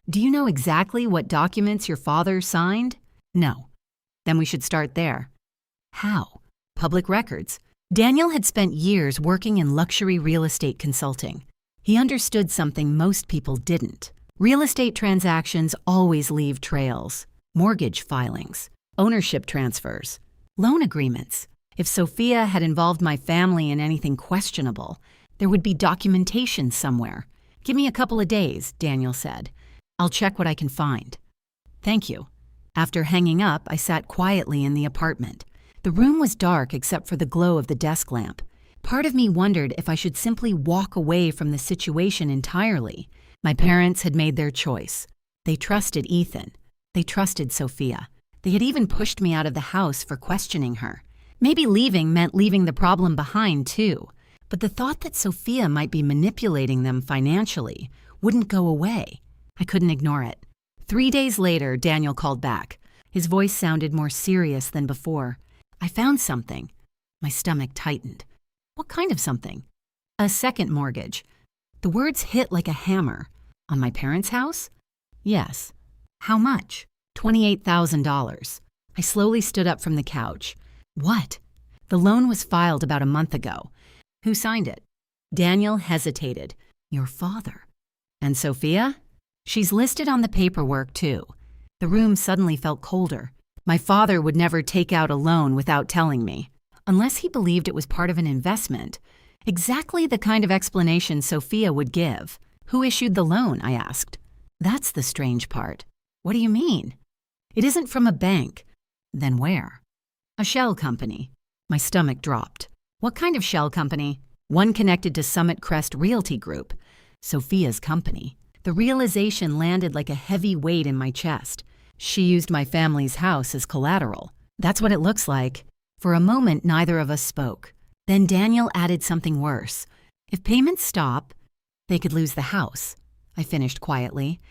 Do you know exactly what documents your father signed?" "No." "Then we should start there." "How?" "Public records." Daniel had spent years working in luxury real estate consulting. He understood something most people didn't. Real estate transactions always leave trails. Mortgage filings, ownership transfers, loan agreements. If Sophia had involved my family in anything questionable, there would be documentation somewhere. "Give me a couple of days," Daniel said. "I'll check what I can find." "Thank you." After hanging up, I sat quietly in the apartment. The room was dark except for the glow of the desk lamp. Part of me wondered if I should simply walk away from the situation entirely. My parents had made their choice. They trusted Ethan. They trusted Sophia. They had even pushed me out of the house for questioning her. Maybe leaving meant leaving the problem behind, too. But the thought that Sophia might be manipulating them financially wouldn't go away. I couldn't ignore it. 3 days later, Daniel called back. His voice sounded more serious than before. "I found something." My stomach tightened. "What kind of something?" "A second mortgage." The words hit like a hammer. "On my parents' house?" "Yes." "How much?" $28,000. I slowly stood up from the couch. "What?" "The loan was filed about a month ago." "Who signed it?" Daniel hesitated. "Your father." "And Sophia?" "She's listed on the paperwork, too." The room suddenly felt colder. My father would never take out a loan without telling me, unless he believed it was part of an investment. Exactly the kind of explanation Sophia would give. "Who issued the loan?" I asked. "That's the strange part." "What do you mean?" "It isn't from a bank." "Then where?" "A shell company." My stomach dropped. "What kind of shell company?" "One connected to Summit Crest Realty Group." Sophia's company. The realization landed like a heavy weight in my chest. She used my family's house as collateral. That's what it looks like. For a moment, neither of us spoke. Then Daniel added something worse. "If payments stop, they could lose the house." I finished quietly.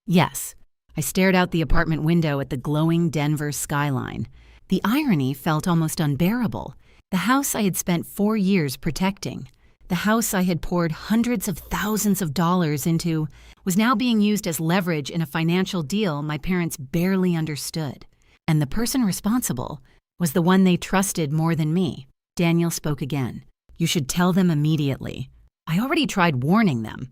"Yes." I stared out the apartment window at the glowing Denver skyline. The irony felt almost unbearable. The house I had spent 4 years protecting, the house I had poured hundreds of thousands of dollars into, was now being used as leverage in a financial deal my parents barely understood. And the person responsible was the one they trusted more than me. Daniel spoke again. "You should tell them immediately." "I already tried warning them."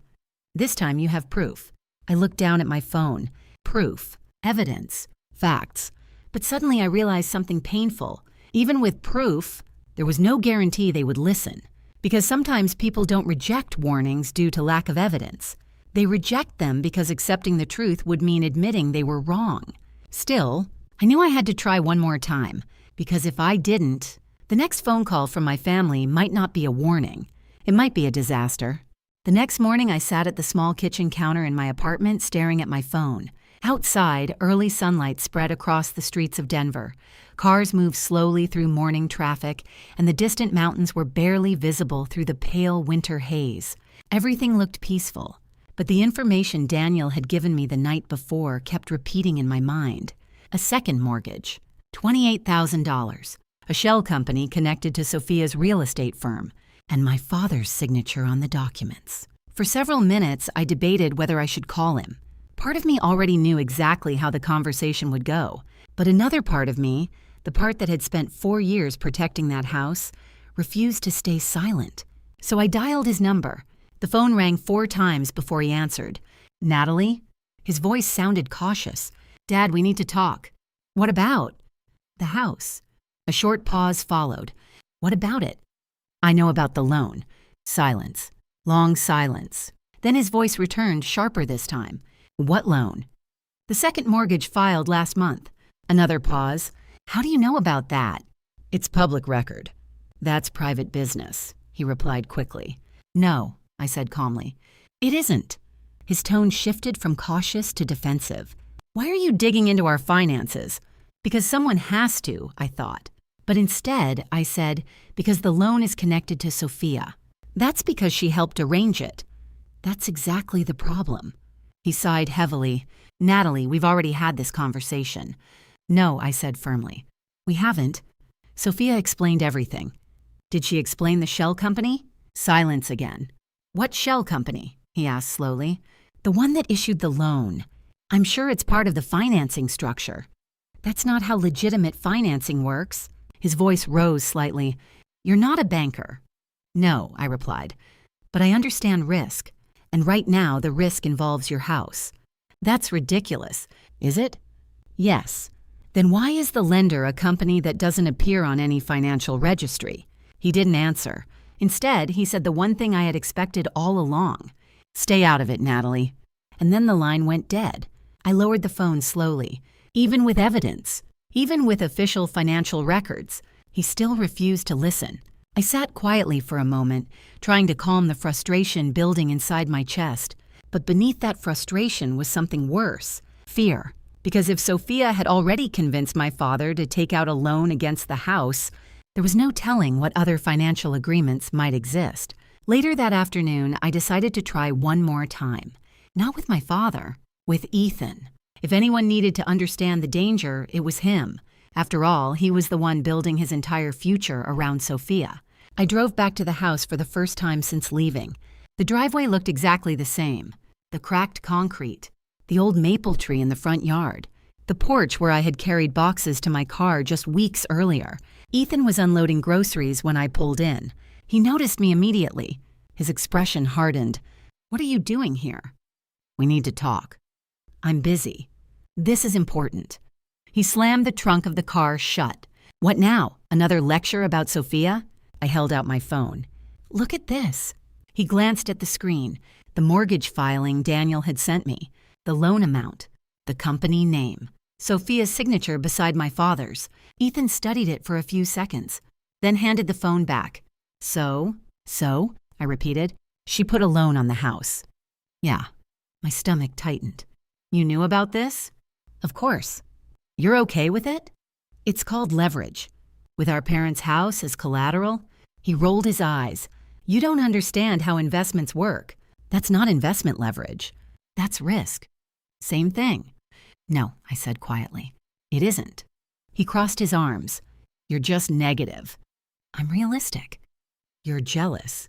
"This time you have proof." I looked down at my phone. Proof, evidence, facts. But suddenly I realized something painful. Even with proof, there was no guarantee they would listen. Because sometimes people don't reject warnings due to lack of evidence. They reject them because accepting the truth would mean admitting they were wrong. Still, I knew I had to try one more time, because if I didn't, the next phone call from my family might not be a warning. It might be a disaster. The next morning, I sat at the small kitchen counter in my apartment staring at my phone. Outside, early sunlight spread across the streets of Denver. Cars moved slowly through morning traffic, and the distant mountains were barely visible through the pale winter haze. Everything looked peaceful, but the information Daniel had given me the night before kept repeating in my mind. A second mortgage, $28,000, a shell company connected to Sophia's real estate firm, and my father's signature on the documents. For several minutes, I debated whether I should call him. Part of me already knew exactly how the conversation would go, but another part of me, the part that had spent 4 years protecting that house, refused to stay silent. So I dialed his number. The phone rang 4 times before he answered. "Natalie?" His voice sounded cautious. "Dad, we need to talk." "What about?" "The house." A short pause followed. "What about it?" "I know about the loan." Silence. Long silence. Then his voice returned, sharper this time. "What loan?" "The second mortgage filed last month." Another pause. "How do you know about that?" "It's public record." "That's private business," he replied quickly. "No," I said calmly. "It isn't." His tone shifted from cautious to defensive. "Why are you digging into our finances?" "Because someone has to," I thought. But instead, I said, "Because the loan is connected to Sophia. That's because she helped arrange it." "That's exactly the problem." He sighed heavily. "Natalie, we've already had this conversation." "No," I said firmly. "We haven't." Sophia explained everything. "Did she explain the shell company?" Silence again. "What shell company?" he asked slowly. "The one that issued the loan. I'm sure it's part of the financing structure." "That's not how legitimate financing works." His voice rose slightly. "You're not a banker." "No," I replied. "But I understand risk. And right now, the risk involves your house." "That's ridiculous." "Is it?" "Yes." "Then why is the lender a company that doesn't appear on any financial registry?" He didn't answer. Instead, he said the one thing I had expected all along. "Stay out of it, Natalie." And then the line went dead. I lowered the phone slowly. Even with evidence, even with official financial records, he still refused to listen. I sat quietly for a moment, trying to calm the frustration building inside my chest. But beneath that frustration was something worse, fear. Because if Sophia had already convinced my father to take out a loan against the house, there was no telling what other financial agreements might exist. Later that afternoon, I decided to try one more time. Not with my father, with Ethan. If anyone needed to understand the danger, it was him. After all, he was the one building his entire future around Sophia. I drove back to the house for the first time since leaving. The driveway looked exactly the same. The cracked concrete, the old maple tree in the front yard, the porch where I had carried boxes to my car just weeks earlier. Ethan was unloading groceries when I pulled in. He noticed me immediately. His expression hardened. "What are you doing here?" "We need to talk." "I'm busy." "This is important." He slammed the trunk of the car shut. "What now? Another lecture about Sophia?" I held out my phone. "Look at this." He glanced at the screen, the mortgage filing Daniel had sent me, the loan amount, the company name, Sophia's signature beside my father's. Ethan studied it for a few seconds, then handed the phone back. So, I repeated. "She put a loan on the house." "Yeah." My stomach tightened. "You knew about this?" "Of course." "You're okay with it?" "It's called leverage. With our parents' house as collateral." He rolled his eyes. "You don't understand how investments work. That's not investment leverage. That's risk." "Same thing." "No," I said quietly. "It isn't." He crossed his arms. "You're just negative." "I'm realistic." "You're jealous."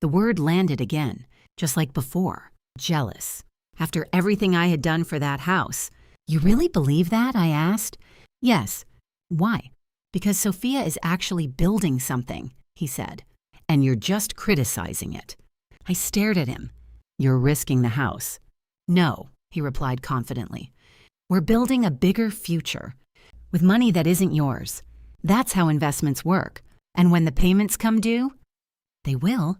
The word landed again, just like before. Jealous. After everything I had done for that house. "You really believe that?" I asked. "Yes." "Why?" "Because Sophia is actually building something," he said. "And you're just criticizing it." I stared at him. "You're risking the house." "No," he replied confidently. "We're building a bigger future. With money that isn't yours. That's how investments work. And when the payments come due?" "They will."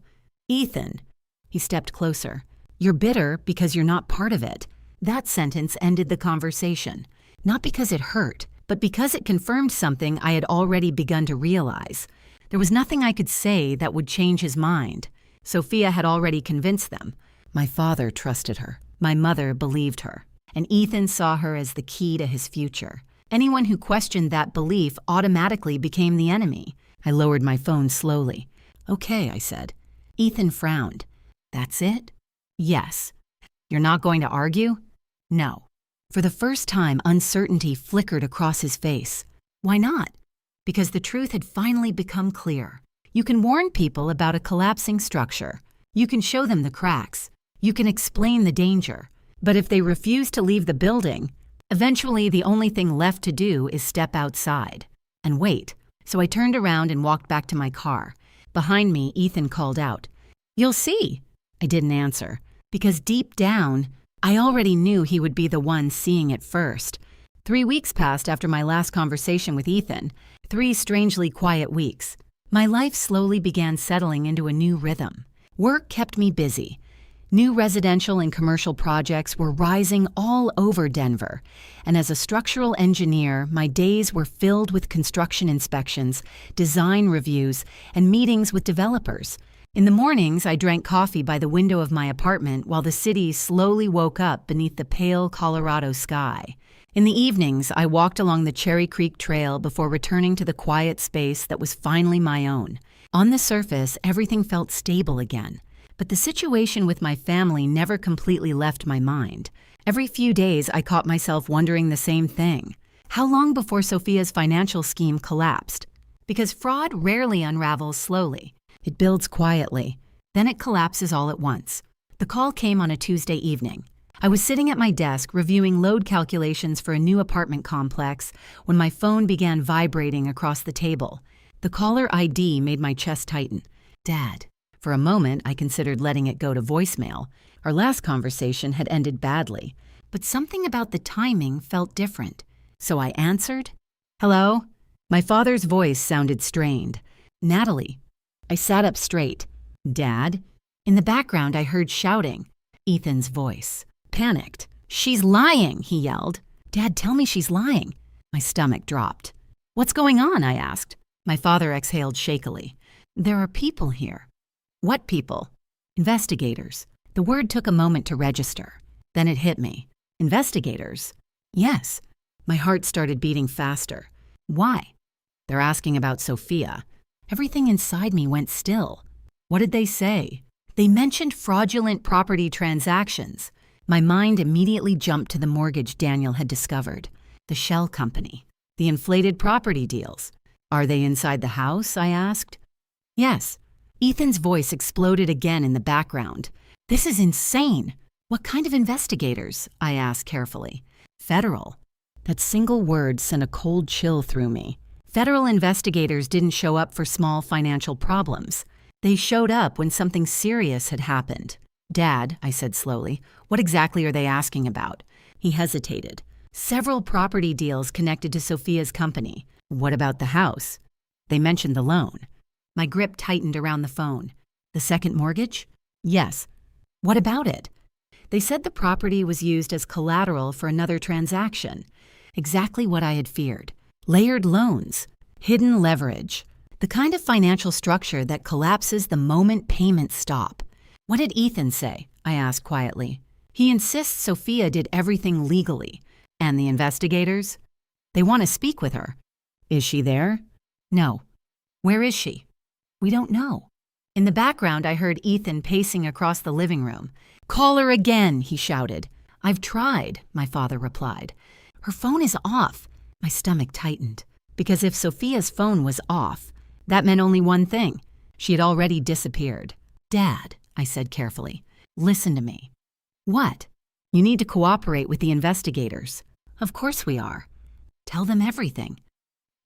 "Ethan." He stepped closer. "You're bitter because you're not part of it." That sentence ended the conversation. Not because it hurt, but because it confirmed something I had already begun to realize. There was nothing I could say that would change his mind. Sophia had already convinced them. My father trusted her. My mother believed her. And Ethan saw her as the key to his future. Anyone who questioned that belief automatically became the enemy. I lowered my phone slowly. "Okay," I said. Ethan frowned. "That's it?" "Yes." "You're not going to argue?" "No." For the first time, uncertainty flickered across his face. Why not? Because the truth had finally become clear. You can warn people about a collapsing structure. You can show them the cracks. You can explain the danger. But if they refuse to leave the building, eventually the only thing left to do is step outside and wait. So I turned around and walked back to my car. Behind me, Ethan called out, "You'll see." I didn't answer, because deep down, I already knew he would be the one seeing it first. 3 weeks passed after my last conversation with Ethan, 3 strangely quiet weeks. My life slowly began settling into a new rhythm. Work kept me busy. New residential and commercial projects were rising all over Denver, and as a structural engineer, my days were filled with construction inspections, design reviews, and meetings with developers. In the mornings, I drank coffee by the window of my apartment while the city slowly woke up beneath the pale Colorado sky. In the evenings, I walked along the Cherry Creek Trail before returning to the quiet space that was finally my own. On the surface, everything felt stable again. But the situation with my family never completely left my mind. Every few days, I caught myself wondering the same thing. How long before Sophia's financial scheme collapsed? Because fraud rarely unravels slowly. It builds quietly. Then it collapses all at once. The call came on a Tuesday evening. I was sitting at my desk reviewing load calculations for a new apartment complex when my phone began vibrating across the table. The caller ID made my chest tighten. Dad. For a moment, I considered letting it go to voicemail. Our last conversation had ended badly, but something about the timing felt different. So I answered. "Hello?" My father's voice sounded strained. "Natalie." I sat up straight. "Dad?" In the background, I heard shouting. Ethan's voice. Panicked. "She's lying," he yelled. "Dad, tell me she's lying." My stomach dropped. "What's going on?" I asked. My father exhaled shakily. "There are people here." "What people?" "Investigators." The word took a moment to register. Then it hit me. "Investigators?" "Yes." My heart started beating faster. "Why?" "They're asking about Sophia." Everything inside me went still. What did they say? They mentioned fraudulent property transactions. My mind immediately jumped to the mortgage Daniel had discovered. The shell company. The inflated property deals. "Are they inside the house?" I asked. "Yes." Ethan's voice exploded again in the background. "This is insane." "What kind of investigators?" I asked carefully. "Federal." That single word sent a cold chill through me. Federal investigators didn't show up for small financial problems. They showed up when something serious had happened. "Dad," I said slowly, "what exactly are they asking about?" He hesitated. "Several property deals connected to Sophia's company." "What about the house?" "They mentioned the loan." My grip tightened around the phone. "The second mortgage?" "Yes." "What about it?" "They said the property was used as collateral for another transaction." Exactly what I had feared. Layered loans. Hidden leverage. The kind of financial structure that collapses the moment payments stop. "What did Ethan say?" I asked quietly. "He insists Sophia did everything legally." "And the investigators?" "They want to speak with her." "Is she there?" "No." "Where is she?" "We don't know." In the background, I heard Ethan pacing across the living room. "Call her again," he shouted. "I've tried," my father replied. "Her phone is off." My stomach tightened, because if Sophia's phone was off, that meant only one thing. She had already disappeared. "Dad," I said carefully, "listen to me." "What?" "You need to cooperate with the investigators." "Of course we are." "Tell them everything."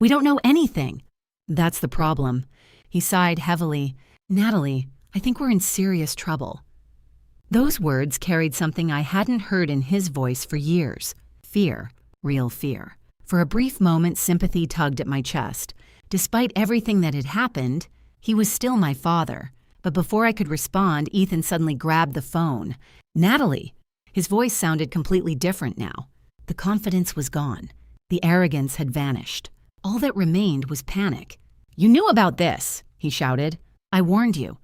"We don't know anything." "That's the problem." He sighed heavily. "Natalie, I think we're in serious trouble." Those words carried something I hadn't heard in his voice for years. Fear. Real fear. For a brief moment, sympathy tugged at my chest. Despite everything that had happened, he was still my father. But before I could respond, Ethan suddenly grabbed the phone. "Natalie!" His voice sounded completely different now. The confidence was gone. The arrogance had vanished. All that remained was panic. "You knew about this," he shouted. "I warned you."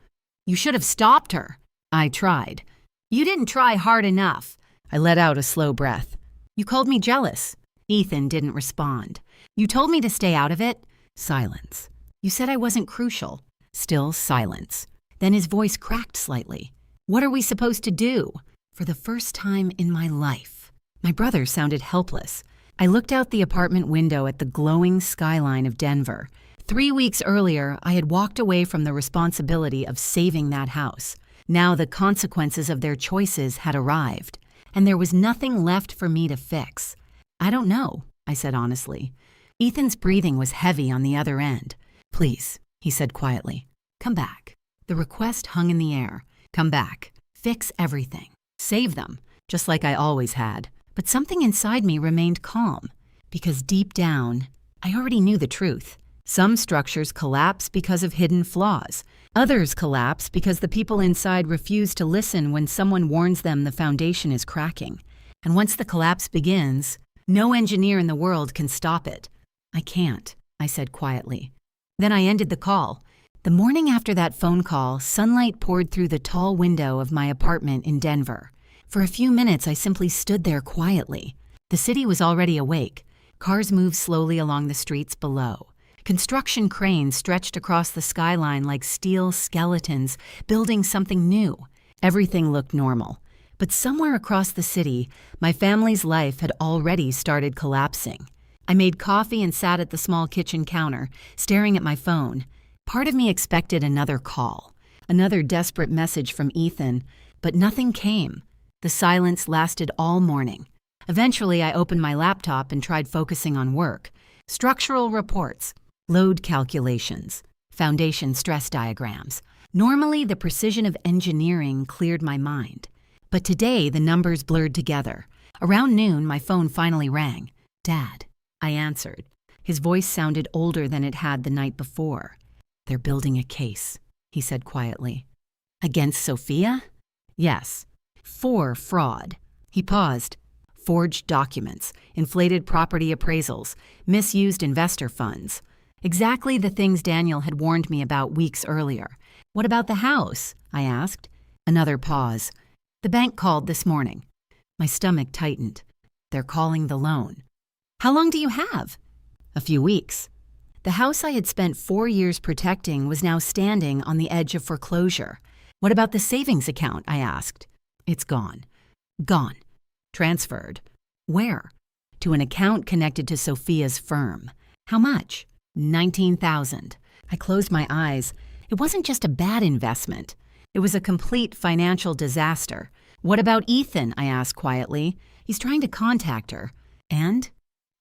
"You should have stopped her." "I tried." "You didn't try hard enough." I let out a slow breath. "You called me jealous." Ethan didn't respond. "You told me to stay out of it." Silence. "You said I wasn't crucial." Still silence. Then his voice cracked slightly. "What are we supposed to do?" For the first time in my life, My brother sounded helpless. I looked out the apartment window at the glowing skyline of Denver. 3 weeks earlier, I had walked away from the responsibility of saving that house. Now the consequences of their choices had arrived, and there was nothing left for me to fix. I don't know, I said honestly. Ethan's breathing was heavy on the other end. Please, he said quietly, come back. The request hung in the air. Come back. Fix everything. Save them, just like I always had. But something inside me remained calm, because deep down, I already knew the truth. Some structures collapse because of hidden flaws. Others collapse because the people inside refuse to listen when someone warns them the foundation is cracking. And once the collapse begins, no engineer in the world can stop it. I can't, I said quietly. Then I ended the call. The morning after that phone call, sunlight poured through the tall window of my apartment in Denver. For a few minutes, I simply stood there quietly. The city was already awake. Cars moved slowly along the streets below. Construction cranes stretched across the skyline like steel skeletons, building something new. Everything looked normal. But somewhere across the city, my family's life had already started collapsing. I made coffee and sat at the small kitchen counter, staring at my phone. Part of me expected another call, another desperate message from Ethan, but nothing came. The silence lasted all morning. Eventually, I opened my laptop and tried focusing on work. Structural reports, load calculations, foundation stress diagrams. Normally, the precision of engineering cleared my mind. But today, the numbers blurred together. Around noon, my phone finally rang. Dad, I answered. His voice sounded older than it had the night before. They're building a case, he said quietly. Against Sophia? Yes. For fraud. He paused. Forged documents, inflated property appraisals, misused investor funds. Exactly the things Daniel had warned me about weeks earlier. What about the house? I asked. Another pause. The bank called this morning. My stomach tightened. They're calling the loan. How long do you have? A few weeks. The house I had spent 4 years protecting was now standing on the edge of foreclosure. What about the savings account? I asked. It's gone. Gone. Transferred. Where? To an account connected to Sophia's firm. How much? $19,000. I closed my eyes. It wasn't just a bad investment. It was a complete financial disaster. What about Ethan? I asked quietly. He's trying to contact her. And?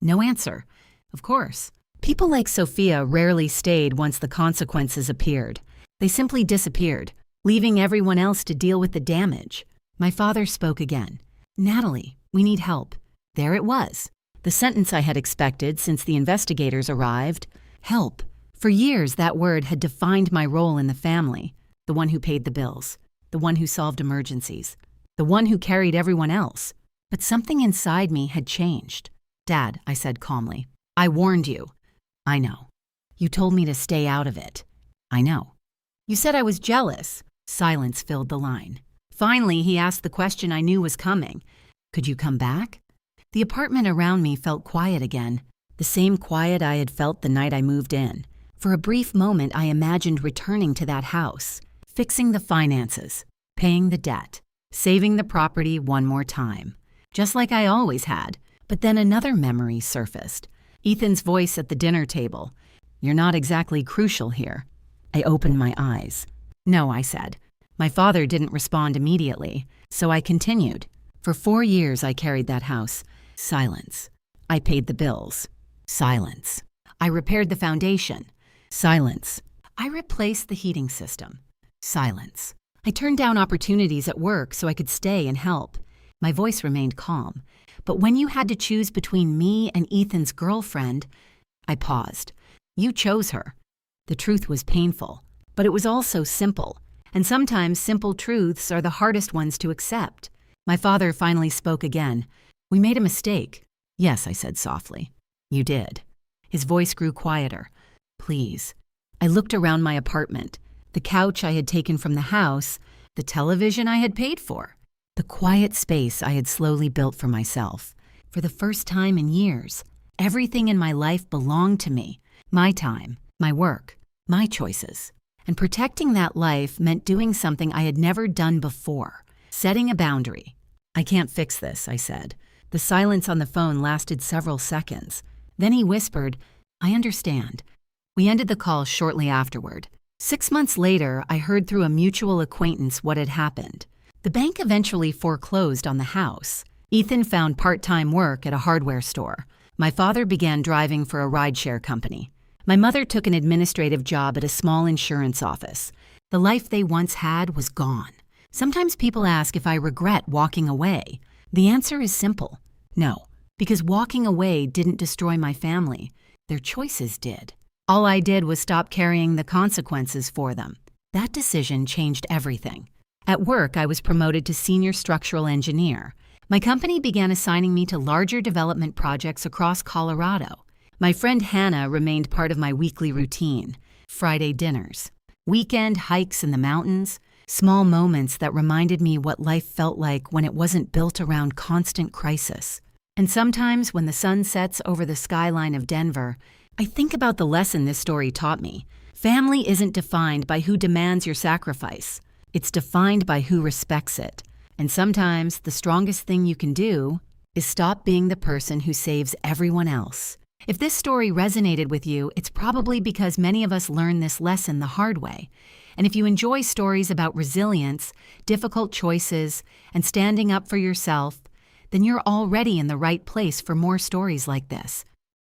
No answer. Of course. People like Sophia rarely stayed once the consequences appeared. They simply disappeared, leaving everyone else to deal with the damage. My father spoke again. Natalie, we need help. There it was. The sentence I had expected since the investigators arrived. Help. For years, that word had defined my role in the family. The one who paid the bills. The one who solved emergencies. The one who carried everyone else. But something inside me had changed. Dad, I said calmly, I warned you. I know. You told me to stay out of it. I know. You said I was jealous. Silence filled the line. Finally, he asked the question I knew was coming. Could you come back? The apartment around me felt quiet again, the same quiet I had felt the night I moved in. For a brief moment, I imagined returning to that house, fixing the finances, paying the debt, saving the property one more time, just like I always had. But then another memory surfaced. Ethan's voice at the dinner table. You're not exactly crucial here. I opened my eyes. No, I said. My father didn't respond immediately, so I continued. For 4 years, I carried that house. Silence. I paid the bills. Silence. I repaired the foundation. Silence. I replaced the heating system. Silence. I turned down opportunities at work so I could stay and help. My voice remained calm. But when you had to choose between me and Ethan's girlfriend, I paused. You chose her. The truth was painful, but it was also simple. And sometimes simple truths are the hardest ones to accept. My father finally spoke again. We made a mistake. Yes, I said softly. You did. His voice grew quieter. Please. I looked around my apartment, the couch I had taken from the house, the television I had paid for, the quiet space I had slowly built for myself. For the first time in years, everything in my life belonged to me. My time, my work, my choices. And protecting that life meant doing something I had never done before, setting a boundary. I can't fix this, I said, The silence on the phone lasted several seconds. Then he whispered, "I understand." We ended the call shortly afterward. 6 months later, I heard through a mutual acquaintance what had happened. The bank eventually foreclosed on the house. Ethan found part-time work at a hardware store. My father began driving for a rideshare company. My mother took an administrative job at a small insurance office. The life they once had was gone. Sometimes people ask if I regret walking away. The answer is simple: no, because walking away didn't destroy my family. Their choices did. All I did was stop carrying the consequences for them. That decision changed everything. At work, I was promoted to senior structural engineer. My company began assigning me to larger development projects across Colorado. My friend Hannah remained part of my weekly routine: Friday dinners, weekend hikes in the mountains, small moments that reminded me what life felt like when it wasn't built around constant crisis. And sometimes when the sun sets over the skyline of Denver, I think about the lesson this story taught me. Family isn't defined by who demands your sacrifice. It's defined by who respects it. And sometimes the strongest thing you can do is stop being the person who saves everyone else. If this story resonated with you, it's probably because many of us learn this lesson the hard way. And if you enjoy stories about resilience, difficult choices, and standing up for yourself, then you're already in the right place for more stories like this.